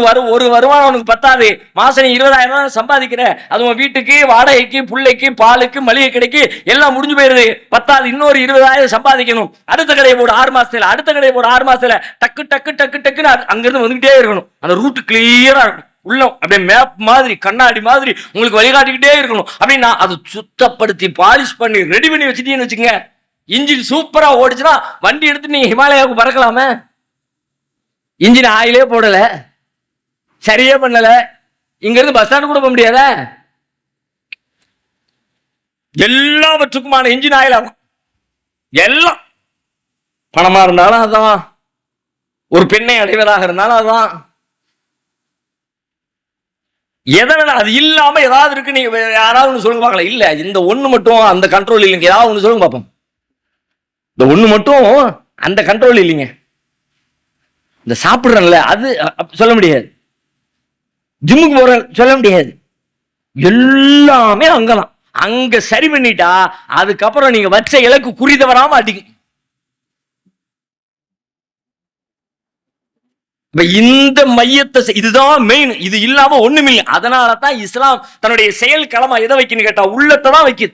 வருமானம் உனக்கு பத்தாது. மாசம் 20,000 ரூபாய் சம்பாதிக்கிற, அதுவும் வீட்டுக்கு, வாடகைக்கு, பிள்ளைக்கு, பாலுக்கு, மளிகை கடைக்கு எல்லாம் முடிஞ்சு போயிருது. பத்தாது, இன்னொரு 20,000 சம்பாதிக்கணும். அடுத்த கடையை போடு 6 மாசத்துல, அடுத்த கடையை போடு 6 மாசத்துல. டக்கு டக்கு டக்கு டக்குன்னு அங்கிருந்து வந்துகிட்டே இருக்கணும். அந்த ரூட் கிளியரா இருக்கும். உள்ளம் அப்படியே மேப் மாதிரி, கண்ணாடி மாதிரி உங்களுக்கு வழிகாட்டிக்கிட்டே இருக்கணும். அப்படின்னா அது சுத்தப்படுத்தி பாலிஷ் பண்ணி ரெடி பண்ணி வச்சுட்டீங்கன்னு வச்சுங்க, இன்ஜின் சூப்பரா ஓடிச்சுன்னா வண்டி எடுத்து நீங்க ஹிமாலயாவுக்கு பறக்கலாமே. இன்ஜின் ஆயிலே போடல, சரியே பண்ணல, இங்க இருந்து பஸ் ஸ்டாண்ட் கூட போக முடியாத. எல்லாவற்றுக்குமான இன்ஜின் ஆயில் ஆகும். எல்லாம் பணமா இருந்தாலும் அதான், ஒரு பெண்ணை அடைவதாக இருந்தாலும் அதான், எதனால அது இல்லாம ஏதாவது இருக்கு, நீங்க யாராவது ஒண்ணு சொல்லுங்க பார்க்கலாம். இல்ல இந்த ஒண்ணு மட்டும் அந்த கண்ட்ரோல் இல்லைங்க, ஏதாவது ஒண்ணு சொல்லுங்க பார்ப்போம். இந்த ஒண்ணு மட்டும் அந்த கண்ட்ரோல் இல்லைங்க. இந்த சாப்பிடுறேன்ல அது சொல்ல முடியாது, ஜிம்முக்கு போற சொல்ல முடியாது, எல்லாமே அங்கதான். அங்க சரி பண்ணிட்டா அதுக்கப்புறம் நீங்க வச்ச இலக்கு குறி தவறாம அடிக்கும். இந்த மையத்தை இதுதான் மெயின், இது இல்லாம ஒண்ணுமில்லை. அதனாலதான் இஸ்லாம் தன்னுடைய செயல் களமா எதை வைக்கணும் கேட்டா உள்ளத்தை தான் வைக்குது.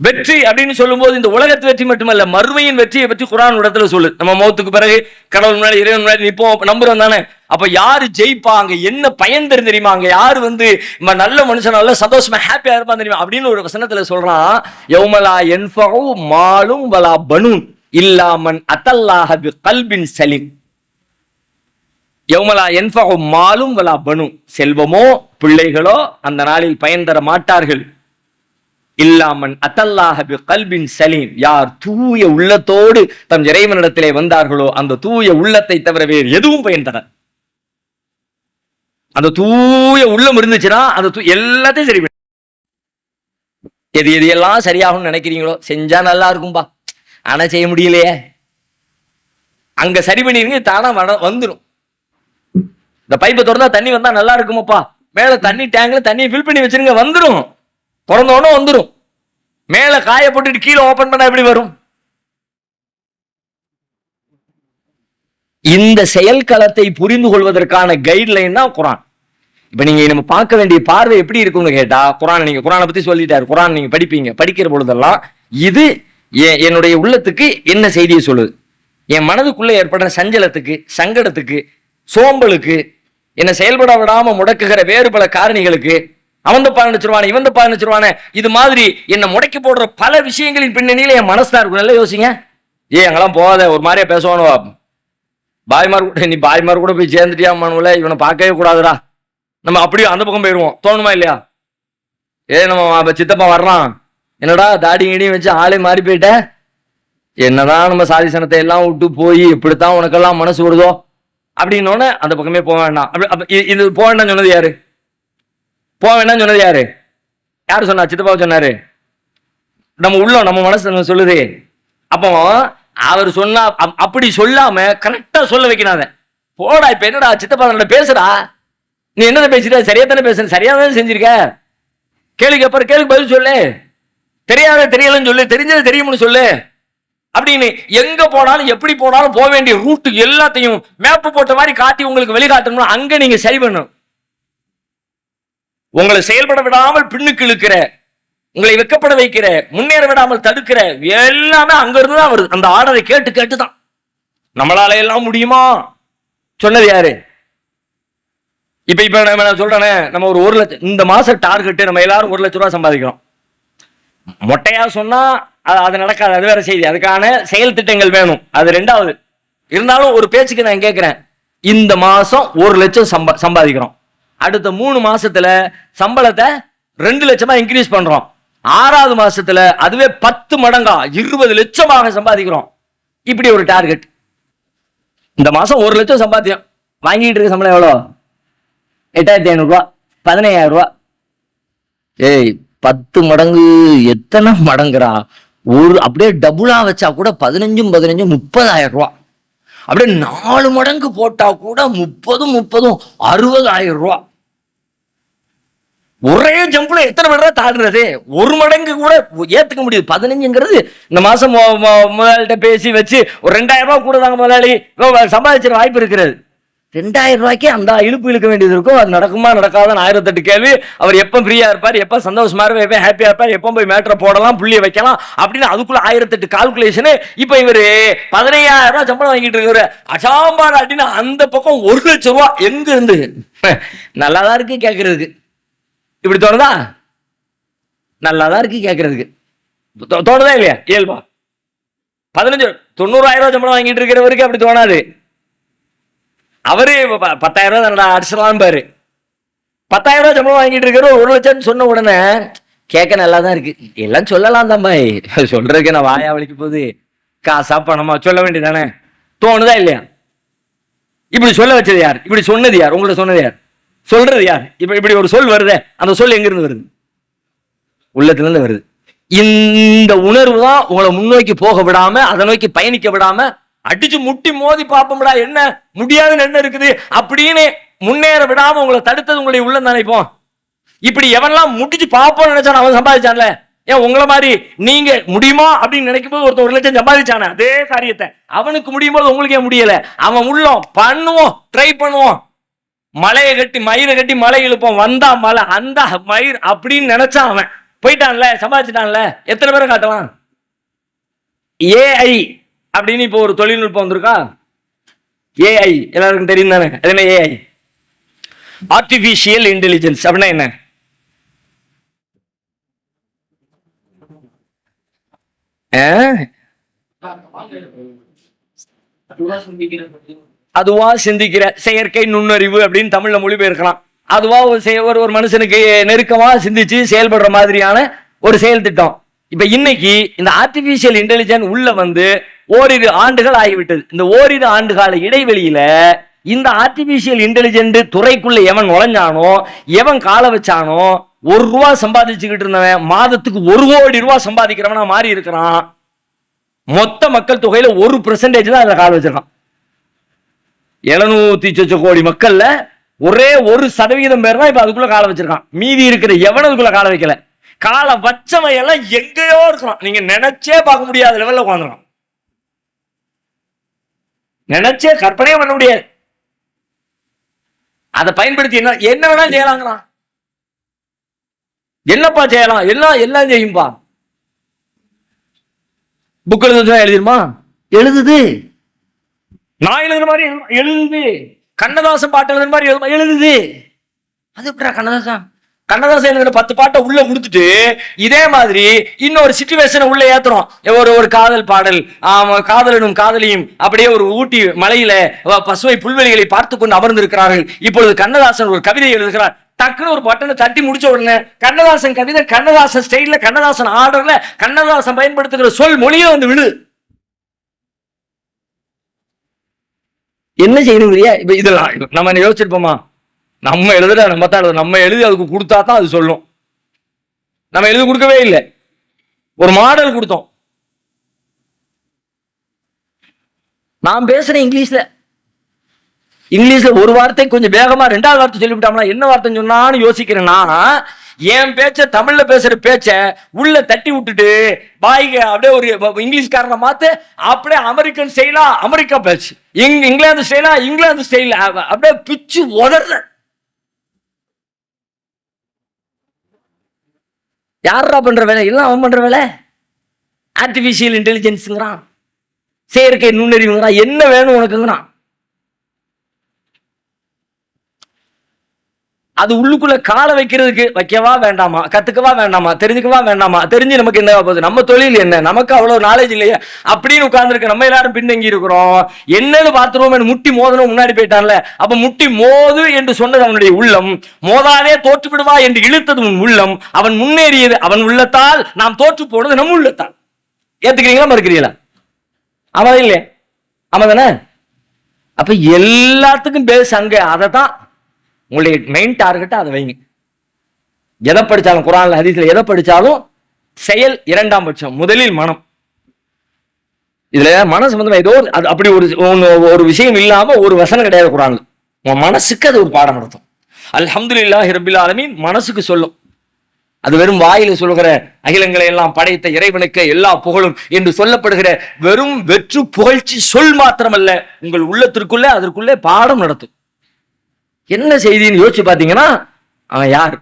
வெற்றி அப்படின்னு சொல்லும் போது இந்த உலகத்து வெற்றி மட்டுமல்ல, மறுமையின் வெற்றியை பற்றி குர்ஆன் இடத்துல சொல்லு. நம்ம மௌத்துக்கு பிறகு கடவுள் முன்னாடி இறைவன் முன்னாடி நிப்போம், நம்புறோம் தானே. அப்ப யாரு ஜெயிப்பாங்க, என்ன பயன் தெரியுமா, அங்க யாரு நல்ல மனுஷன், நல்ல சந்தோஷமா ஹாப்பியா இருப்பான் தெரியுமா அப்படின்னு ஒரு வசனத்துல சொல்றான். யௌமலா யன்ஃபஉ மாலும் வலா பனூன் இல்லா மன் அத்தல்லாஹ பிகல்பின் சலீம். யௌமலா யன்ஃபஉ மாலும் வலா பனூன், செல்வமோ பிள்ளைகளோ அந்த நாளில் பயன் தர மாட்டார்கள். இல்லாமன் அத்தல்லாஹ பிகல்பின் சலீம், யார் தூய உள்ளத்தோடு தம் இறைவனிடத்திலே வந்தார்களோ அந்த தூய உள்ளத்தை தவிர வேறு எதுவும் பயன் தர. அந்த தூய உள்ளம் இருந்துச்சுன்னா அந்த எல்லாத்தையும் சரி பண்ண. எது எது எல்லாம் சரியாகும் நினைக்கிறீங்களோ செஞ்சா நல்லா இருக்கும்பா, ஆனா செய்ய முடியலையே, அங்க சரி பண்ணிருங்க, தானா வந்துடும். இந்த பைப்பை திறந்தா தண்ணி வந்தா நல்லா இருக்குமாப்பா, மேல தண்ணி டேங்க்ல தண்ணியை ஃபில் பண்ணி வச்சிருங்க, வந்துடும். திறந்தோட வந்துடும். மேல காய போட்டுட்டு கீழே ஓபன் பண்ணா எப்படி வரும்? இந்த செயல் களத்தை புரிந்து கொள்வதற்கான கைட்லைன் தான் குர்ஆன். இப்ப நீங்க நம்ம பார்க்க வேண்டிய பார்வை எப்படி இருக்கும்னு கேட்டா, குர்ஆனை பத்தி சொல்லிட்டாரு. குர்ஆன் நீங்க படிப்பீங்க, படிக்கிற பொழுதெல்லாம் இது என்னுடைய உள்ளத்துக்கு என்ன செய்தியை சொல்லுது, என் மனதுக்குள்ள ஏற்படுற சஞ்சலத்துக்கு, சங்கடத்துக்கு, சோம்பலுக்கு, என்ன செயல்பட விடாம முடக்குகிற வேறு பல காரணிகளுக்கு, அவன் பாதிச்சிருவானே இவன் பாதிச்சிருவானே, இது மாதிரி என்ன முடக்கி போடுற பல விஷயங்களின் பின்னணியில என் மனசு தான் இருக்கும். நல்லா யோசிங்க. அங்கெல்லாம் போகாத, ஒரு மாதிரியா பேசுவானுவா, பாய்மார் கூட, நீ பாய்மார் கூட போய் சேர்ந்துட்டியா மனுல, இவனை பார்க்கவே கூடாதுடா, நம்ம அப்படியே அந்த பக்கம் போயிடுவோம், தோணுமா இல்லையா? நம்ம சித்தப்பா வர்றான், என்னடா தாடி கீடியும் வச்சு ஆளே மாறி போயிட்ட, என்னதான் நம்ம சாதிசனத்தை எல்லாம் விட்டு போய் இப்படித்தான் உனக்கெல்லாம் மனசு வருதோ அப்படின்னோடனே அந்த பக்கமே போக வேண்டாம். இது போக வேண்டாம் சொன்னது யாரு? போக வேண்டாம் சொன்னது யாரு? யாரு சொன்னா? சித்தப்பா சொன்னாரு. நம்ம உள்ள நம்ம மனசு சொல்லுது. அப்போ அவர் சொன்னா அப்படி சொல்லாம கரெக்டா சொல்ல வைக்கிறாங்க. போடா, இப்ப என்னடா சித்தப்பா பேசுறா, நீ என்னதான் பேசுற, சரியா தானே பேசுற, சரியா தானே செஞ்சிருக்க, கேள்விக்கு அப்புறம் கேள்விக்கு பதில் சொல்லு, தெரியாத தெரியலன்னு சொல்லு, தெரிஞ்சது தெரியும்னு சொல்லு அப்படின்னு. எங்க போனாலும் எப்படி போனாலும் போக வேண்டிய ரூட்டு எல்லாத்தையும் மேப்பு போட்ட மாதிரி காட்டி உங்களுக்கு வெளிக்காட்டணும். அங்க நீங்க சரி பண்ணணும். உங்களை செயல்பட விடாமல் பின்னுக்கு இழுக்கிற, உங்களை வெக்கப்பட வைக்கிற, முன்னேற விடாமல் தடுக்கிற எல்லாமே அங்க இருந்துதான் வருது. அந்த ஆர்டரை கேட்டு கேட்டுதான். நம்மளால எல்லாம் முடியுமா சொன்னது யாரு? இப்ப நான் சொல்றேனே, நம்ம ஒரு 1 லட்சம் இந்த மாசம் டார்கெட், நம்ம எல்லாரும் 1 லட்சம் ரூபாய் சம்பாதிக்கிறோம். மொட்டையா சொன்னா அது நடக்காது, அது வேற செய்தி. அதுக்கான செயல் திட்டங்கள் வேணும், அது ரெண்டாவது. இருந்தாலும் ஒரு பேச்சுக்கு நான் கேட்கிறேன், இந்த மாசம் 1 லட்சம் சம்பாதிக்கிறோம், அடுத்த 3 மாசத்துல சம்பளத்தை 2 லட்சமா இன்க்ரீஸ் பண்றோம், 6வது மாசத்துல அதுவே 10 மடங்கா 20 லட்சமாக சம்பாதிக்கிறோம். இப்படி ஒரு டார்கெட். இந்த மாசம் 1 லட்சம் சம்பாத்தியம், வாங்கிட்டு இருக்க சம்பளம் எவ்வளோ? 8500 ரூபா, 15000 ரூபா. 10 மடங்கு எத்தனை மடங்குறா? அப்படியே டபுளா வச்சா கூட 15 30,000 ரூபா. அப்படியே 4 மடங்கு போட்டா கூட 30 60,000 ரூபா. ஒரே ஜம்புல எத்தனை பேர் தாடுறது? 1 மடங்கு கூட ஏத்துக்க முடியுது. 15ங்கிறது இந்த மாசம் முதலாளிகிட்ட பேசி வச்சு ஒரு 2000 ரூபாய் கூட தாங்க முதலாளி சம்பாதிச்சிட வாய்ப்பு இருக்கிறது. 2000 ரூபாய்க்கு அந்த இழுப்பு இழுக்க வேண்டியது இருக்கும். அது நடக்குமா நடக்காதான் 1008 கேள்வி. அவர் எப்ப ஃப்ரீயா இருப்பார், எப்ப சந்தோஷமா இருப்பார், எப்ப ஹாப்பியா இருப்பார், எப்ப போய் மேட்டரை போடலாம், புள்ளிய வைக்கலாம் அப்படின்னு அதுக்குள்ள 1008 கால்குலேஷன். இப்ப இவரு 15,000 ரூபாய் சம்பளம் வாங்கிட்டு இருக்காரு. அசாம்பாடு அப்படின்னு அந்த பக்கம் 1 லட்சம் ரூபாய் எங்க இருந்து? நல்லாதான் இருக்கு கேட்கறதுக்கு. இப்படி தோணுதா? நல்லாதான் இருக்கு கேட்கறதுக்கு. தோணுதா இல்லையா? இயல்பா 90,000 ரூபாய் சம்பளம் வாங்கிட்டு இருக்கிறவருக்கு அப்படி தோணாது. அவரு 10,000 ரூபாய் அடிச்சலாம் பாரு. 10,000 ரூபாய் சம்பளம் வாங்கிட்டு இருக்கிற 1 லட்சம் சொன்ன உடனே கேட்க நல்லா தான் இருக்கு. எல்லாம் சொல்லலாம் தான் பாய், சொல்றதுக்கு நான் வாயா வலிக்க போகுது, காசா பணமா சொல்ல வேண்டியதானே? தோணுதா இல்லையா? இப்படி சொல்ல வச்சது யார்? இப்படி சொன்னது யார்? உங்களை சொன்னது யார்? சொல்றது யார்? இப்ப இப்படி ஒரு சொல் வருதே, அந்த சொல் எங்க இருந்து வருது? உள்ளத்துல இருந்து வருது. இந்த உணர்வு தான் உங்களை முன்னோக்கி போக விடாம, அதை நோக்கி பயணிக்க விடாம, அடிச்சு முட்டி மோதி பார்ப்போம்டா என்ன முடியாதுன்னு என்ன இருக்குது அப்படின்னு முன்னேற விடாம உங்களை தடுத்தது உங்களுடைய உள்ள நினைப்போம். இப்படி எவன்லாம் முடிச்சு பார்ப்போம்னு நினைச்சான் அவன் சம்பாதிச்சான்ல. ஏன் உங்களை மாதிரி நீங்க முடியுமா அப்படின்னு நினைக்கும் போது ஒருத்தர் 1 லட்சம் சம்பாதிச்சானே அதே காரியத்தை அவனுக்கு முடியும் போது உங்களுக்கு ஏன் முடியல? அவன் உள்ளம் பண்ணுவோம், ட்ரை பண்ணுவோம், மலையை கட்டி மயிரை கட்டி மலை இழுப்போம், வந்தா மலை அந்த மயிர் அப்படின்னு நினைச்சான் அவன் போயிட்டான்ல, சம்பாதிச்சிட்டான்ல. எத்தனை பேரை காட்டலாம்? ஏஐ அப்படின்னு இப்போ ஒரு தொழில்நுட்பம் வந்திருக்கா. ஏஐ எல்லாருக்கும் தெரியும் தானே? அது என்ன ஏஐ? ஆர்டிபிஷியல் இன்டெலிஜென்ஸ் அப்படின்னா என்ன? அதுவா சிந்திக்கிற செயற்கை நுண்ணறிவு அப்படின்னு தமிழ்ல மொழிபெயர்க்கலாம். அதுவா ஒரு மனுஷனுக்கு நெருக்கமா சிந்திச்சு செயல்படுற மாதிரியான ஒரு செயல் திட்டம். இப்ப இன்னைக்கு இந்த ஆர்டிபிஷியல் இன்டெலிஜென்ஸ் உள்ள வந்து ஓரிரு ஆண்டுகள் ஆகிவிட்டது. இந்த ஓரிரு ஆண்டுகால இடைவெளியில இந்த ஆர்டிபிஷியல் இன்டெலிஜென்ட் துறைக்குள்ள எவன் நுழைஞ்சானோ, எவன் கால வச்சானோ, ₹1 சம்பாதிச்சுக்கிட்டு இருந்தவன் மாதத்துக்கு ₹1 கோடி சம்பாதிக்கிறவனா மாறி இருக்கிறான். மொத்த மக்கள் தொகையில 1% தான் அதுல கால வச்சிருக்கான். 700 கோடி மக்கள்ல ஒரே 1% பேர் தான் இப்ப அதுக்குள்ள கால வச்சிருக்கான். மீதி இருக்கிற எவன் அதுக்குள்ள கால வைக்கல. கால வச்சவன் எல்லாம் எங்கேயோ இருக்கிறான். நீங்க நினைச்சே பார்க்க முடியாத லெவல்ல உட்காந்துருக்கான். நினைச்சே கற்பனையே பண்ண முடியாது. அதை பயன்படுத்தி என்ன வேணா செய்யலாங்கிறான். என்னப்பா செய்யலாம்? எல்லாம் செய்யும்பா. புக் எழுதுமா? எழுதுது. நான் எழுதுற மாதிரி எழுதுது. கண்ணதாசன் பாட்டு எழுதுற மாதிரி எழுதுது. அது எப்படிடா கண்ணதாசன் எழுதுற 10 பாட்டை உள்ள கொடுத்துட்டு இதே மாதிரி இன்னொரு சிச்சுவேஷனை உள்ள ஏத்துறோம். ஒரு காதல் பாடல், காதலனும் காதலியும் அப்படியே ஒரு ஊட்டி மலையில பசுமை புல்வெளிகளை பார்த்து கொண்டு அமர்ந்திருக்கிறார்கள். இப்பொழுது கண்ணதாசன் ஒரு கவிதை எழுதுகிறார். டக்குன்னு ஒரு பட்டனை தட்டி முடிச்ச உடனே கண்ணதாசன் கவிதை, கண்ணதாசன் ஸ்டைல்ல, கண்ணதாசன் ஆர்டர்ல, கண்ணதாசன் பயன்படுத்துகிற சொல் மொழியே வந்து விழு. என்ன செய்யணும்? இப்ப இதெல்லாம் நம்ம யோசிச்சிருப்போமா? நம்ம எழுதுற நம்ம தான் எழுத, நம்ம எழுதி அதுக்கு கொடுத்தா தான் அது சொல்லும். நம்ம எழுதி கொடுக்கவே இல்லை. ஒரு மாடல் கொடுத்தோம். நான் பேசுறேன் இங்கிலீஷ்ல ஒரு வார்த்தை கொஞ்சம் வேகமா 2வது வார்த்தை சொல்லிவிட்டோம்னா என்ன வார்த்தை சொன்னான்னு யோசிக்கிறேன்னா, என் பேச்ச தமிழ்ல பேசுற பேச்ச உள்ள தட்டி விட்டுட்டு பாய்க அப்படியே ஒரு இங்கிலீஷ்காரனை மாத்து, அப்படியே அமெரிக்கன் ஸ்டைலா அமெரிக்கா பேச்சு, இங்கிலாந்து ஸ்டைலா இங்கிலாந்து ஸ்டைல அப்படியே பிச்சு உதற. யாரா பண்ற வேலை? எல்லாம் அவன் பண்ற வேலை. ஆர்டிபிஷியல் இன்டெலிஜென்ஸ்ங்கிறான், செயற்கை நுண்ணறிவுங்கிறான். என்ன வேணும் உனக்குங்கிறான். அது உள்ளுக்குள்ள கால வைக்கிறதுக்கு வைக்கவா வேண்டாமா, கத்துக்கவா வேண்டாமா, தெரிஞ்சுக்கவா வேண்டாமா, தெரிஞ்சு நமக்கு என்ன போகுது, நம்ம தொழில் என்ன, நமக்கு அவ்வளவு நாலேஜ் இல்லையா அப்படின்னு உட்கார்ந்துருக்க நம்ம எல்லாரும் பின்தங்கி இருக்கிறோம். என்னன்னு பார்த்துருவோம், முட்டி மோதணும் முன்னாடி போயிட்டான்ல. அப்ப முட்டி மோது என்று சொன்னது அவனுடைய உள்ளம், மோதாதே தோற்று விடுவா என்று இழுத்தது உன் உள்ளம். அவன் முன்னேறியது அவன் உள்ளத்தால், நாம் தோற்று போனது நம்ம உள்ளத்தால். ஏத்துக்கிறீங்களா மறுக்கிறீங்களா? ஆமா இல்லையா? ஆமா தானே? அப்ப எல்லாத்துக்கும் பேச அங்க அதை தான் உங்களுடைய மெயின் டார்கெட்டா அதை வைங்க. எதை படிச்சாலும் குர்ஆன்ல ஹதீஸ்ல எதை படிச்சாலும் செயல் 2ஆம் பட்சம், முதலில் மனம். இதுல மன சம்பந்தமா ஏதோ அப்படி ஒரு விஷயம் இல்லாம ஒரு வசனம் கிடையாது குர்ஆன்ல. உன் மனசுக்கு அது ஒரு பாடம் நடத்தும். அல்ஹம்துலில்லாஹி ரப்பில் ஆலமீன் மனசுக்கு சொல்லும். அது வெறும் வாயில சொல்லுகிற அகிலங்களை எல்லாம் படைத்த இறைவனுக்கு எல்லா புகழும் என்று சொல்லப்படுகிற வெறும் வெற்று புகழ்ச்சி சொல் மாத்திரமல்ல, உங்கள் உள்ளத்திற்குள்ளே அதற்குள்ளே பாடம் நடத்தும். என்ன செய்தின்னு யோசிச்சு பாத்தீங்கன்னா, அவன் யார்,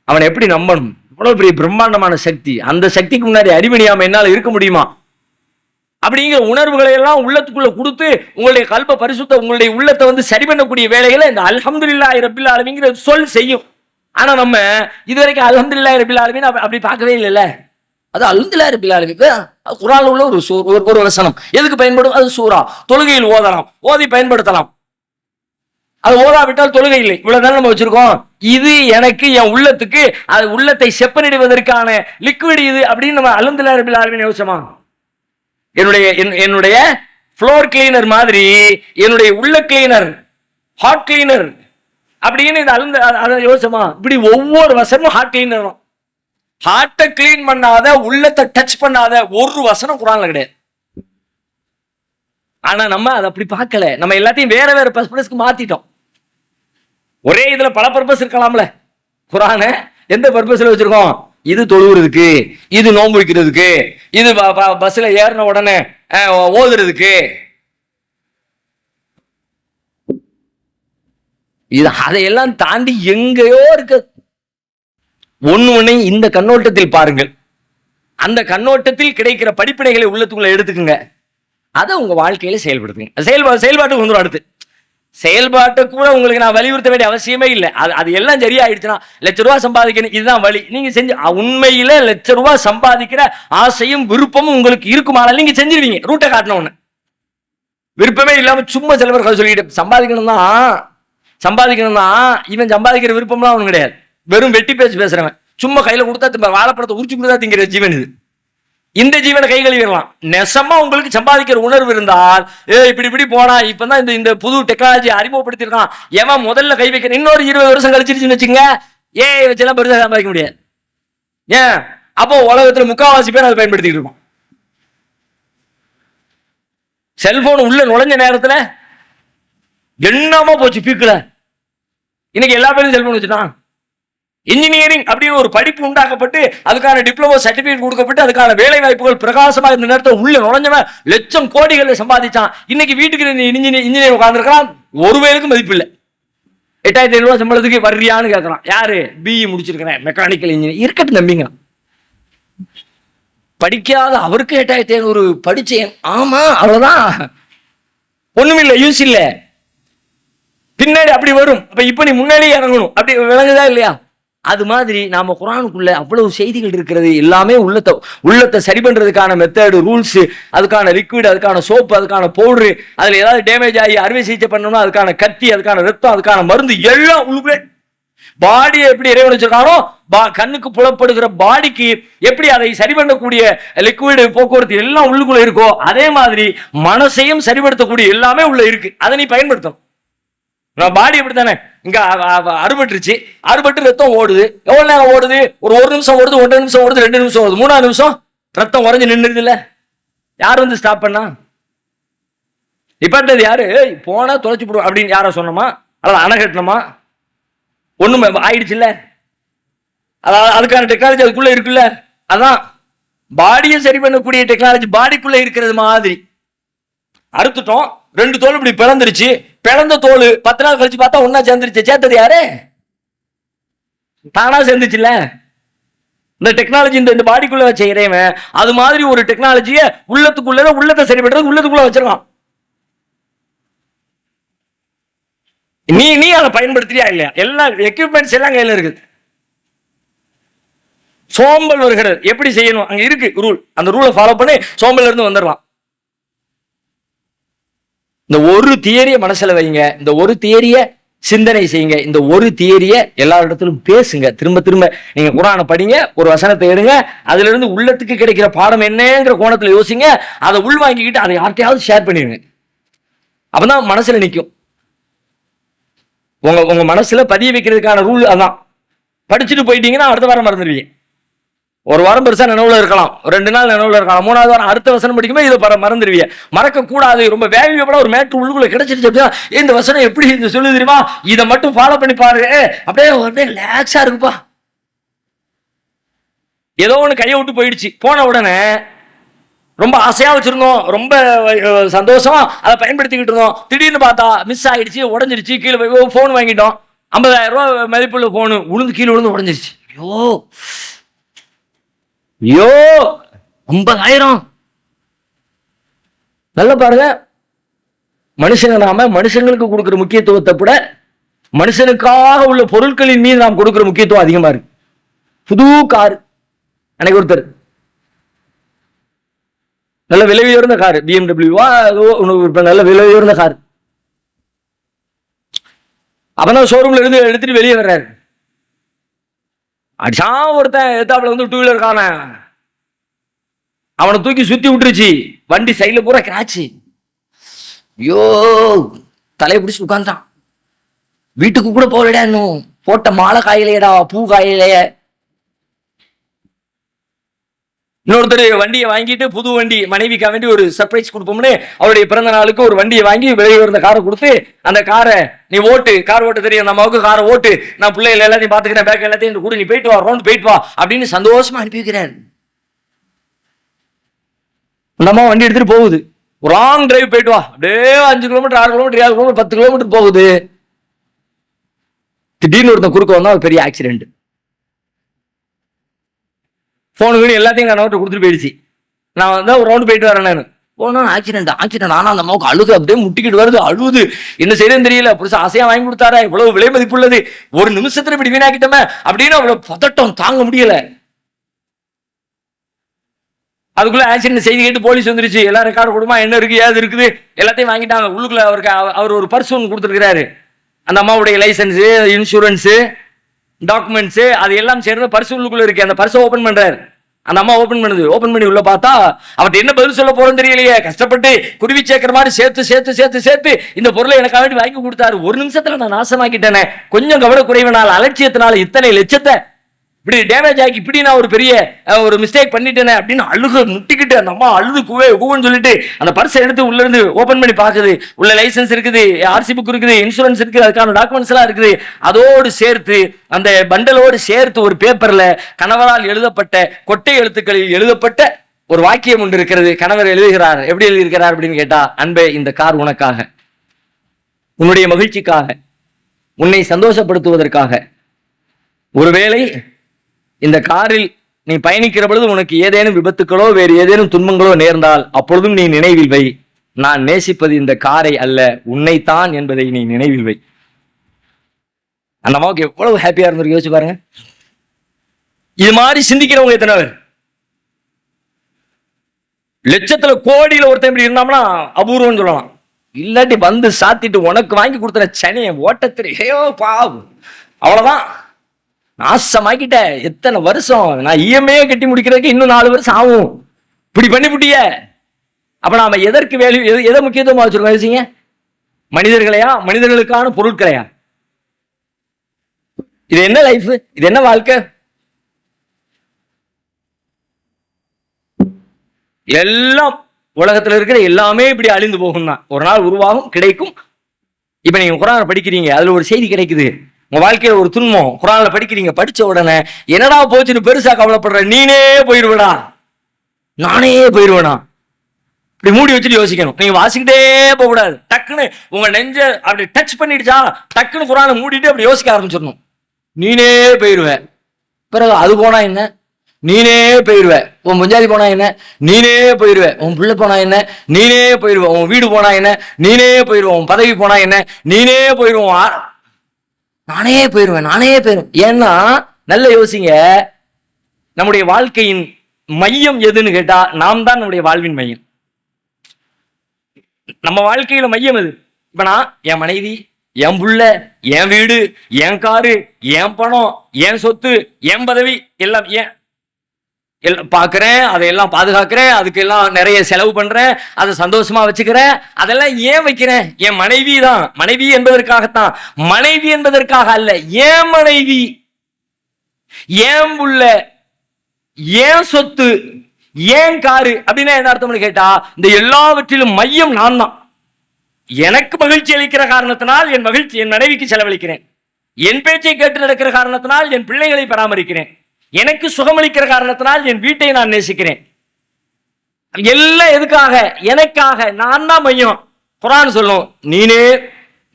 அவனை எப்படி நம்பணும், இவ்வளவு பெரிய பிரம்மாண்டமான சக்தி, அந்த சக்திக்கு முன்னாடி அடிமணியாம என்னால இருக்க முடியுமா அப்படிங்கிற உணர்வுகளை எல்லாம் உள்ளத்துக்குள்ள கொடுத்து உங்களுடைய கல்ப பரிசுத்த உங்களுடைய உள்ளத்தை வந்து சரி பண்ணக்கூடிய வேலைகளை இந்த அல்ஹம்துலில்லாஹி ரப்பில் ஆலமீன்ங்கிற சொல் செய்யும். ஆனா நம்ம இதுவரைக்கும் அல்ஹம்துலில்லாஹி ரப்பில் ஆலமீன் அப்படி பார்க்கவே இல்லைல்ல. அது அல்ஹம்துலில்லாஹி ரப்பில் ஆலமீன் குர்ஆன்ல உள்ள ஒரு வசனம். எதுக்கு பயன்படும்? அது சூரா, தொழுகையில் ஓதலாம், ஓதி பயன்படுத்தலாம். அது ஓதாவிட்டால் தொழுகை இல்லை. இவ்வளவுதான் நம்ம வச்சிருக்கோம். இது எனக்கு என் உள்ளத்துக்கு அது உள்ளத்தை செப்பனிடுவதற்கான லிக்விட் இது அப்படின்னு நம்ம அல்ஹம்துலில்லாஹி ரப்பில் ஆலமீன் யோசிச்சோமா? என்னுடைய ஃப்ளோர் கிளீனர் மாதிரி என்னுடைய உள்ள கிளீனர், ஹாட் கிளீனர் அப்படின்னு இது அழுந்த அதை யோசிச்சோமா? இப்படி ஒவ்வொரு வசனமும் ஹார்ட் கிளீன் பண்ணணும். ஹார்ட்டை கிளீன் பண்ணாத, உள்ளத்தை டச் பண்ணாத ஒரு வசனம் குரான்ல கிடையாது. ஆனா நம்ம அதை அப்படி பார்க்கல. நம்ம எல்லாத்தையும் வேற வேற பர்பஸ்க்கு மாத்திட்டோம். ஒரே இதுல பல பர்பஸ் இருக்கலாம்ல. குரானை எந்த பர்பஸ்ல வச்சிருக்கோம்? இது தொழுகிறதுக்கு, இது நோன்பு வைக்கிறதுக்கு, இது பஸ்ல ஏறின உடனே ஓதுறதுக்கு. இது அதையெல்லாம் தாண்டி எங்கேயோ இருக்கு. ஒண்ணு இந்த கண்ணோட்டத்தில் பாருங்கள். அந்த கண்ணோட்டத்தில் கிடைக்கிற படிப்பினைகளை உள்ளத்துக்குள்ள எடுத்துக்குங்க. அதை உங்க வாழ்க்கையில செயல்படுத்துங்க. செயல்பாட்டுக்கு வந்துடும். அடுத்து செயல்பாட்டை கூட உங்களுக்கு நான் வலியுறுத்த வேண்டிய அவசியமே இல்லை. அது எல்லாம் சரியாயிடுச்சுன்னா ₹1,00,000 சம்பாதிக்கணும், இதுதான் வழி. நீங்க செஞ்சு உண்மையில ₹1,00,000 சம்பாதிக்கிற ஆசையும் விருப்பமும் உங்களுக்கு இருக்குமானால் நீங்க செஞ்சிருவீங்க. ரூட்டை காட்டின ஒண்ணு. விருப்பமே இல்லாம சும்மா சில பேர் சொல்லிட்டு சம்பாதிக்கணும் தான் இவன் சம்பாதிக்கிற விருப்பம்லாம் அவனு கிடையாது. வெறும் வெட்டி பேச்சு பேசுறவன். சும்மா கையில கொடுத்தா வாழைப்பழத்தை உரிச்சு கொடுத்தா திங்கிற ஜீவன் இது. இந்த ஜீவனை கை கழுவிடலாம். நெசமா உங்களுக்கு சம்பாதிக்கிற உணர்வு இருந்தால் இப்படி போனா இப்பதான் இந்த புது டெக்னாலஜி அறிமுகப்படுத்திருக்கான், எவன் முதல்ல கை வைக்கிற இன்னொரு 20 வருஷம் கழிச்சிருச்சுன்னு வச்சுங்க, வச்செல்லாம் பெருசா சம்பாதிக்க முடியாது. ஏன்? அப்போ உலகத்துல 3/4 பேர் அதை பயன்படுத்திட்டு இருக்கோம். செல்போன் உள்ள நுழைஞ்ச நேரத்துல என்னமா போச்சு பீக்குல. இன்னைக்கு எல்லா பேரும் செல்போன் வச்சுட்டான். இன்ஜினியரிங் அப்படின்னு ஒரு படிப்பு உண்டாக்கப்பட்டு அதுக்கான டிப்ளமோ சர்டிபிகேட் கொடுக்கப்பட்டு அதுக்கான வேலை வாய்ப்புகள் பிரகாசமா இந்த நேரத்தில் உள்ள நுழைஞ்சவன் லட்சம் கோடிகளை சம்பாதிச்சான். இன்னைக்கு வீட்டுக்கு இன்ஜினியர் உட்கார்ந்துருக்கான், ஒரு வேலுக்கு மதிப்பு இல்லை. ₹8,500 சம்பளத்துக்கு வர்றியான்னு கேட்கறான். யாரு? பிஇ முடிச்சிருக்கிறேன், மெக்கானிக்கல் இன்ஜினியர். இருக்கட்டும் நம்பிங்க. படிக்காத அவருக்கு 8,500 படிச்சேன். ஆமா, அவ்வளவுதான், ஒண்ணுமில்லை, யூஸ் இல்ல. பின்னாடி அப்படி வரும். அப்ப இப்ப நீ முன்னாடியே இறங்கணும். அப்படி விளங்குதா இல்லையா? அது மாதிரி நாம குரானுக்குள்ள அவ்வளவு செய்திகள் இருக்கிறது. எல்லாமே உள்ளத்தை சரி பண்றதுக்கான மெத்தடு, ரூல்ஸ், அதுக்கான லிக்விட், அதுக்கான சோப்பு, அதுக்கான பவுடரு, அதுல ஏதாவது டேமேஜ் ஆகி அறுவை சிகிச்சை பண்ணணும்னா அதுக்கான கத்தி, அதுக்கான ரத்தம், அதுக்கான மருந்து எல்லாம் உள்ளுக்குள்ளே. பாடியை எப்படி இறைவன் வச்சிருக்கானோ கண்ணுக்கு புலப்படுகிற பாடிக்கு எப்படி அதை சரி பண்ணக்கூடிய லிக்விட், போக்குவரத்து எல்லாம் உள்ளுக்குள்ள இருக்கோ அதே மாதிரி மனசையும் சரிபடுத்தக்கூடிய எல்லாமே உள்ள இருக்கு. அதை நீ பயன்படுத்தணும். பாடி எப்படித்தானே, இங்க அறுபட்டு ரத்தம் ஓடுது. எவ்வளவு நேரம் ஓடுது? ஒரு நிமிஷம் ஓடுது, 1.5 நிமிஷம் ஓடுது, 2 நிமிஷம் ஓடுது, 3ஆவது நிமிஷம் ரத்தம் உறைஞ்சு நின்றுது இல்ல. யார் வந்து ஸ்டாப் பண்ணா? நிப்பாட்டது யாரு? போனா தொலைச்சு போடுவோம் அப்படின்னு யார சொன்னோமா? அதாவது அணை கட்டணுமா? ஒண்ணும் ஆயிடுச்சு இல்ல. அதாவது அதுக்கான டெக்னாலஜி அதுக்குள்ள இருக்குல்ல. அதான் பாடியை சரி பண்ணக்கூடிய டெக்னாலஜி பாடிக்குள்ள இருக்கிறது மாதிரி. அறுத்துட்டோம், 2 தோல் இப்படி பிளந்துருச்சு. பிளந்த தோல் 10 நாள் கழிச்சு பார்த்தா ஒன்னா சேர்ந்துருச்சு. சேர்த்தது யாரு? தானா சேர்ந்துச்சுல்ல. இந்த டெக்னாலஜி இந்த பாடிக்குள்ள வச்ச இறைவன் அது மாதிரி ஒரு டெக்னாலஜிய உள்ளத்தை சரி பண்றது உள்ளத்துக்குள்ள வச்சிருக்கான். நீ அதை பயன்படுத்துறியா இல்லையா? எல்லா எக்யூப்மெண்ட்ஸ் எல்லாம் கையில இருக்குது. சோம்பல் வருகிறது, எப்படி செய்யணும் அங்க இருக்கு ரூல். அந்த ரூலை ஃபாலோ பண்ணி சோம்பல் இருந்து வந்துடலாம். இந்த ஒரு தியரிய மனசுல வைங்க, இந்த ஒரு தியரிய சிந்தனை செய்யுங்க, இந்த ஒரு தியரிய எல்லா இடத்திலும் பேசுங்க. திரும்ப திரும்ப நீங்க குரானை படிங்க, ஒரு வசனத்தை எடுங்க, அதுல இருந்து உள்ளத்துக்கு கிடைக்கிற பாடம் என்னங்கிற கோணத்துல யோசிங்க. அதை உள்வாங்கிக்கிட்டு அதை யார்ட்டையாவது ஷேர் பண்ணிடுங்க. அப்பதான் மனசுல நிற்கும். உங்க மனசுல பதிய வைக்கிறதுக்கான ரூல் அதான். படிச்சுட்டு போயிட்டீங்கன்னா அடுத்த வாரம் மறந்துடுவீங்க. ஒரு வாரம் பெருசா நினைவுல இருக்கலாம், 2 நாள் நினைவுல இருக்கலாம், 3ஆவது வாரம் அடுத்த வசனம் படிக்கும்போது இதை மறந்துடுவீங்க. மறக்க கூடாது. ரொம்ப வேல்யூபிளா ஒரு மேட்ரு உள்ளுக்குள்ள கிடைச்சிருச்சு அப்படின்னா இந்த வசனம் எப்படி இந்த சொல்லு தெரியுமா, இதை மட்டும் ஃபாலோ பண்ணி பாருங்க, அப்படியே ரிலாக்ஸா இருக்குப்பா. ஏதோ ஒண்ணு கையை விட்டு போயிடுச்சு, போன உடனே ரொம்ப ஆசையா வச்சிருந்தோம், ரொம்ப சந்தோஷமா அதை பயன்படுத்திக்கிட்டு இருந்தோம். திடீர்னு பார்த்தா மிஸ் ஆயிடுச்சு, உடஞ்சிருச்சு. கீழே போய் போன் வாங்கிட்டோம், ₹50,000 மதிப்புள்ள போனு கீழே விழுந்து உடஞ்சிருச்சு. ஐயோ 50,000. நல்ல பாருங்க, மனுஷங்களுக்கு கொடுக்கிற முக்கியத்துவத்தை விட மனுஷனுக்காக உள்ள பொருட்களின் மீது நாம் கொடுக்கிற முக்கியத்துவம் அதிகமா இருக்கு. புது கார் அன்னைக்கு ஒருத்தர் நல்ல விலை உயர்ந்த கார், BMW நல்ல விலை உயர்ந்த கார். அப்பதான் ஷோரூம்ல இருந்து எடுத்துட்டு வெளியே வர்றாரு. அடிச்சா ஒருத்தன் எத்தாப்புல வந்து 2 வீலர் காண அவனை தூக்கி சுத்தி விட்டுருச்சு. வண்டி சைட்ல பூரா கிராச்சு. ஐயோ தலையை பிடிச்சு உட்கார்ந்தான். வீட்டுக்கு கூட போகலடா, இன்னும் போட்ட மாலை காயிலையடா, பூ காயிலைய. இன்னொருத்தர் வண்டியை வாங்கிட்டு புது வண்டி மனைவிக்காக வேண்டி ஒரு சர்ப்ரைஸ் கொடுப்போம்னு அவருடைய பிறந்த நாளுக்கு ஒரு வண்டியை வாங்கி விலை உயர்ந்த காரை கொடுத்து, அந்த காரை நீ ஓட்டு, கார் ஓட்ட தெரியும் நம்மவுக்கு, காரை ஓட்டு, நான் பிள்ளைகள் எல்லாத்தையும் பாத்துக்கிறேன், பேக் எல்லாத்தையும் கூட, நீ போயிட்டு வா, ரவுண்ட் போயிட்டு வா அப்படின்னு சந்தோஷமா அனுப்பி வைக்கிறேன். அந்த அம்மா வண்டி எடுத்துட்டு போகுது, ஒரு லாங் டிரைவ் போயிட்டு வா, அப்படியே 5 கிலோமீட்டர் 6 கிலோமீட்டர் 7 கிலோமீட்டர் 10 கிலோமீட்டர் போகுது. திடீர்னு ஒருத்தன் குறுக்க வந்தா ஒரு பெரிய ஆக்சிடென்ட். போனு எல்லாத்தையும் நோட்டை கொடுத்துட்டு போயிடுச்சு. நான் வந்து ஒரு ரவுண்டு போயிட்டு வரேன். நான் போனா ஆக்சிடென்ட் ஆனா அந்த அம்மாவுக்கு அழுது அப்படியே முட்டிக்கிட்டு வருது, அழுது. என்ன செய்யறதுன்னு தெரியல, புதுசா ஆசையா வாங்கி கொடுத்தாரா, இவ்வளவு விலை மதிப்புள்ளது, ஒரு நிமிஷத்துல இப்படி வீணாக்கிட்டோமே அப்படின்னு அவ்வளவு பதட்டம் தாங்க முடியல. அதுக்குள்ள ஆக்சிடென்ட் செய்தி கேட்டு போலீஸ் வந்துருச்சு. எல்லாரும் ரெக்கார்டு கொடுமா, என்ன இருக்கு ஏது இருக்குது எல்லாத்தையும் வாங்கிட்டாங்க. உள்ளுக்குள்ள அவர் ஒரு பர்ஸ் ஒன்று கொடுத்துருக்கிறாரு. அந்த அம்மாவுடைய லைசன்ஸ், இன்சூரன்ஸ், டாக்குமெண்ட்ஸ் அது எல்லாம் சேர்ந்து பர்ஸ் உள்ளுக்குள்ள இருக்கு. அந்த பர்ஸை ஓபன் பண்றாரு. அந்த அம்மா ஓபன் பண்ணுது. ஓபன் பண்ணி உள்ள பார்த்தா அவர்கிட்ட என்ன பதில் சொல்ல போறோம் தெரியலையே. கஷ்டப்பட்டு குருவி சேர்க்கிற மாதிரி சேர்த்து சேர்த்து சேர்த்து சேர்த்து இந்த பொருளை எனக்காக வேண்டி வாங்கி கொடுத்தாரு. ஒரு நிமிஷத்துல நான் நாசமாக்கிட்டேனே, கொஞ்சம் கவனக்குறைவினால், அலட்சியத்தினால இத்தனை லட்சத்தை இப்படி டேமேஜ் ஆகி இப்படி நான் ஒரு பெரிய ஒரு மிஸ்டேக் பண்ணிட்டேனே அப்படின்னு அழுக முட்டிக்கிட்டு அந்த அம்மா அழுது கூவன்னு சொல்லிட்டு அந்த பர்ஸை எடுத்து உள்ள இருந்து ஓபன் பண்ணி பாக்குது. உள்ள லைசன்ஸ் இருக்குது, ஆர்சி புக் இருக்குது, இன்சூரன்ஸ் இருக்குது, அதுக்கான டாக்குமெண்ட்ஸ் எல்லாம் இருக்குது. அதோடு சேர்த்து அந்த பண்டலோடு சேர்த்து ஒரு பேப்பர்ல கணவரால் எழுதப்பட்ட கொட்டை எழுத்துக்களில் எழுதப்பட்ட ஒரு வாக்கியம் ஒன்று இருக்கிறது. கணவர் எழுதுகிறார். எப்படி எழுதியிருக்கிறார் அப்படின்னு கேட்டா, அன்பே, இந்த கார் உனக்காக, உன்னுடைய மகிழ்ச்சிக்காக, உன்னை சந்தோஷப்படுத்துவதற்காக. ஒருவேளை இந்த காரில் நீ பயணிக்கிற பொழுது உனக்கு ஏதேனும் விபத்துக்களோ வேறு ஏதேனும் துன்பங்களோ நேர்ந்தால் அப்பொழுதும் நீ நினைவில் வை, நான் நேசிப்பது இந்த காரை அல்ல உன்னைத்தான் என்பதை நீ நினைவில் வை. அந்த அம்மாவுக்கு எவ்வளவு ஹாப்பியா இருந்திருக்கு யோசிச்சு பாருங்க. இது மாதிரி சிந்திக்கிறவங்க எத்தனை பேர்? லட்சத்துல கோடியில ஒருத்தன் இப்படி இருந்தாங்கன்னா அபூர்வம்னு சொல்லலாம். இல்லாட்டி வந்து சாத்திட்டு உனக்கு வாங்கி கொடுத்துற சனியை ஓட்டத்திலேயோ பாவு, அவ்வளவுதான், நாசமாக்கிட்ட. எத்தனை வருஷம் நான் இஎம்ஐ கட்டி முடிக்கிறதுக்கு இன்னும் 4 வருஷம் ஆகும். இப்படி பண்ணி புட்டிய. அப்ப நாம எதற்கு வேல்யூ, எதை முக்கியத்துவமா வச்சிருக்கோம் யோசிங்க? மனிதர்களையா, மனிதர்களுக்கான பொருட்களையா? இது என்ன லைஃப், இது என்ன வாழ்க்கை? எல்லாம் உலகத்துல இருக்கிற எல்லாமே இப்படி அழிந்து போகும் தான். ஒரு நாள் உருவாகும், கிடைக்கும். இப்ப நீங்க குர்ஆனை படிக்கிறீங்க, அதுல ஒரு செய்தி கிடைக்குது. உங்க வாழ்க்கையில ஒரு துன்பம், குர்ஆன்ல படிக்கிறீங்க, படிச்ச உடனே என்னடா போச்சுன்னு பெருசா கவலைப்படுற, நீனே போயிருவடா, நானே போயிருவேனா, இப்படி மூடி வச்சுட்டு யோசிக்கணும். நீங்க வாசிக்கிட்டே போக கூடாது. டக்குன்னு உங்க நெஞ்ச அப்படி டச் பண்ணிடுச்சா, டக்குன்னு குர்ஆனை மூடிட்டு அப்படி யோசிக்க ஆரம்பிச்சிடணும். நீனே போயிருவ. பிறகு அது போனா என்ன, நீனே போயிருவ. உன் பஞ்சாதி போனா என்ன, நீனே போயிருவ. உன் பிள்ளை போனா என்ன, நீனே போயிருவ. உன் வீடு போனா என்ன, நீனே போயிருவ. உன் பதவி போனா என்ன, நீனே போயிருவோம். நானே போயிருவேன், நானே போயிருவேன். ஏன்னா நல்ல யோசிங்க, நம்முடைய வாழ்க்கையின் மையம் எதுன்னு கேட்டா நாம் தான் நம்முடைய வாழ்வின் மையம். நம்ம வாழ்க்கையில மையம் எது? இப்ப நான் என் மனைவி, என் புள்ள, என் வீடு, என் காரு, என் பணம், என் சொத்து, என் பதவி எல்லாம் ஏன் பாக்குறேன், அதையெல்லாம் பாதுகாக்கிறேன், அதுக்கு எல்லாம் நிறைய செலவு பண்றேன், அதை சந்தோஷமா வச்சுக்கிறேன். அதெல்லாம் ஏன் வைக்கிறேன்? என் மனைவி தான். மனைவி என்பதற்காகத்தான், மனைவி என்பதற்காக அல்ல. ஏன் மனைவி, ஏன் புள்ள, ஏன் சொத்து, ஏன் காரு அப்படின்னா என்ன அர்த்தம்னு கேட்டா, இந்த எல்லாவற்றிலும் மையம் நான் தான். எனக்கு மகிழ்ச்சி அளிக்கிற காரணத்தினால் என் மகிழ்ச்சி என் மனைவிக்கு செலவழிக்கிறேன். என் பேச்சை கேட்டு நடக்கிற காரணத்தினால் என் பிள்ளைகளை பராமரிக்கிறேன். எனக்கு சுகமளிக்கிற காரணத்தினால் என் வீட்டை நான் நேசிக்கிறேன். எல்லாம் எதுக்காக? எனக்காக. நான் தான் மையம். குர்ஆன் சொல்லும், நீனே,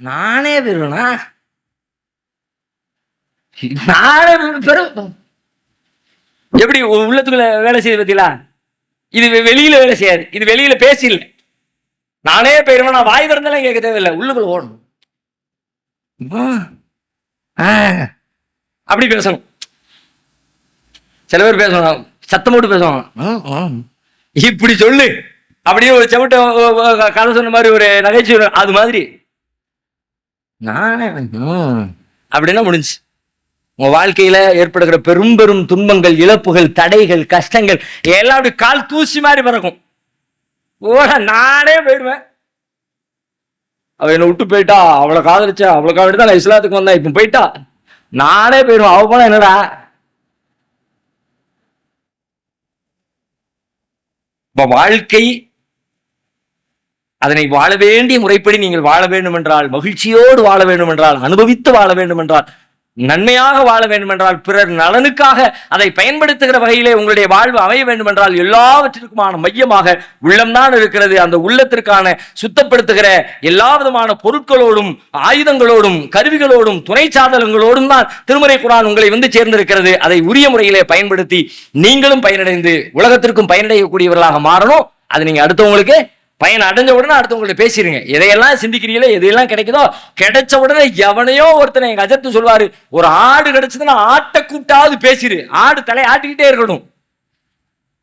நானே பெறுவனா, நானே பெறும். எப்படி உள்ளத்துக்குள்ள வேலை செய்யுது பத்தியா? இது வெளியில வேலை செய்யாது, இது வெளியில பேசி இல்லை. நானே பெறுவேன், நான் வாய் திறந்தாலும் கேட்க தேவையில்லை, உள்ளுக்குள்ள ஓடணும். அப்படி பேசணும். சில பேர் பேசுவாங்க, சத்தம் போட்டு பேசுவாங்க, இப்படி சொல்லு அப்படியே ஒரு செவட்ட கதை சொன்ன மாதிரி ஒரு நகைச்சுவை, அது மாதிரி நானே அப்படின்னா முடிஞ்சு. உங்க வாழ்க்கையில ஏற்படுகிற பெரும் பெரும் துன்பங்கள், இழப்புகள், தடைகள், கஷ்டங்கள் எல்லாம் அப்படி கால் தூசி மாதிரி பறக்கும். ஓட நானே போயிடுவேன். அவ என்னை விட்டு போயிட்டா, அவளை காதலிச்சா, அவளுக்காக வேண்டி தான் நான் இஸ்லாத்துக்கு வந்தேன், இப்ப போயிட்டா, நானே போயிடுவேன், அவ போனா என்னடா. இப்ப வாழ்க்கை அதனை வாழ வேண்டிய முறைப்படி நீங்கள் வாழ வேண்டும் என்றால், மகிழ்ச்சியோடு வாழ வேண்டும் என்றால், அனுபவித்து வாழ வேண்டும் என்றால், நன்மையாக வாழ வேண்டும் என்றால், பிறர் நலனுக்காக அதை பயன்படுத்துகிற வகையிலே உங்களுடைய வாழ்வு அமைய வேண்டும் என்றால், எல்லாவற்றிற்குமான மையமாக உள்ளம்தான் இருக்கிறது. அந்த உள்ளத்திற்கான சுத்தப்படுத்துகிற எல்லா விதமான பொருட்களோடும், ஆயுதங்களோடும், கருவிகளோடும், துணை சாதனங்களோடும் தான் திருமறை குர்ஆன் உங்களை வந்து சேர்ந்திருக்கிறது. அதை உரிய முறையிலே பயன்படுத்தி நீங்களும் பயனடைந்து உலகத்திற்கும் பயனடையக்கூடியவர்களாக மாறணும். அது நீங்க அடுத்தவங்களுக்கு பயன் அடைஞ்ச உடனே அடுத்தவங்கள்ட்ட பேசிடுங்க. எதையெல்லாம் சிந்திக்கிறீங்களோ, எதையெல்லாம் கிடைக்குதோ, கிடைச்ச உடனே எவனையோ ஒருத்தனை எங்க அஜத்து சொல்வாரு, ஒரு ஆடு கிடைச்சதுன்னா ஆட்டை கூப்பிட்டாவது பேசிடு, ஆடு தலையை ஆட்டிக்கிட்டே இருக்கணும்.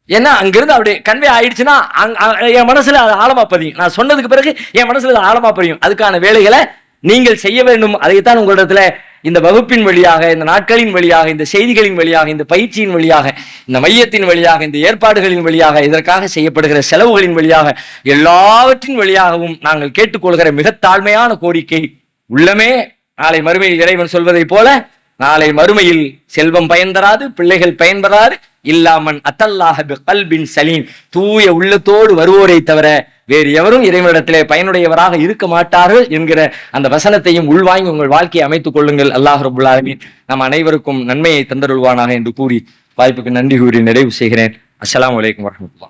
ஏன்னா அங்கிருந்து அப்படியே கன்வே ஆயிடுச்சுன்னா என் மனசுல அது ஆழமா பதியும். நான் சொன்னதுக்கு பிறகு என் மனசுல அது ஆழமா பதியும். அதுக்கான வேலைகளை நீங்கள் செய்ய வேண்டும். அதைத்தான் உங்களிடத்துல இந்த வகுப்பின் வழியாக, இந்த நாட்களின் வழியாக, இந்த செய்திகளின் வழியாக, இந்த பயிற்சியின் வழியாக, இந்த மையத்தின் வழியாக, இந்த ஏற்பாடுகளின் வழியாக, இதற்காக செய்யப்படுகிற செலவுகளின் வழியாக, எல்லாவற்றின் வழியாகவும் நாங்கள் கேட்டுக்கொள்கிற மிக தாழ்மையான கோரிக்கை, உள்ளமே நாளை மறுமையில் இறைவன் சொல்வதை போல, நாளை மறுமையில் செல்வம் பயன் தராது, பிள்ளைகள் பயன்பெறாது, இல்லாமன் அத்தல்லாஹ பிகல்பின் சலீம், தூய உள்ளத்தோடு வருவோரை தவிர வேறு எவரும் இறைவனிடத்திலே பயனுடையவராக இருக்க மாட்டார்கள் என்கிற அந்த வசனத்தையும் உள்வாங்கி உங்கள் வாழ்க்கையை அமைத்துக் கொள்ளுங்கள். அல்லாஹ் ரப்புல் ஆலமீன் நம் அனைவருக்கும் நன்மையை தந்தருள்வானாக என்று கூறி வாய்ப்புக்கு நன்றி கூறி நிறைவு செய்கிறேன். அஸ்ஸலாமு அலைக்கும் வரஹ்மத்துல்லாஹ்.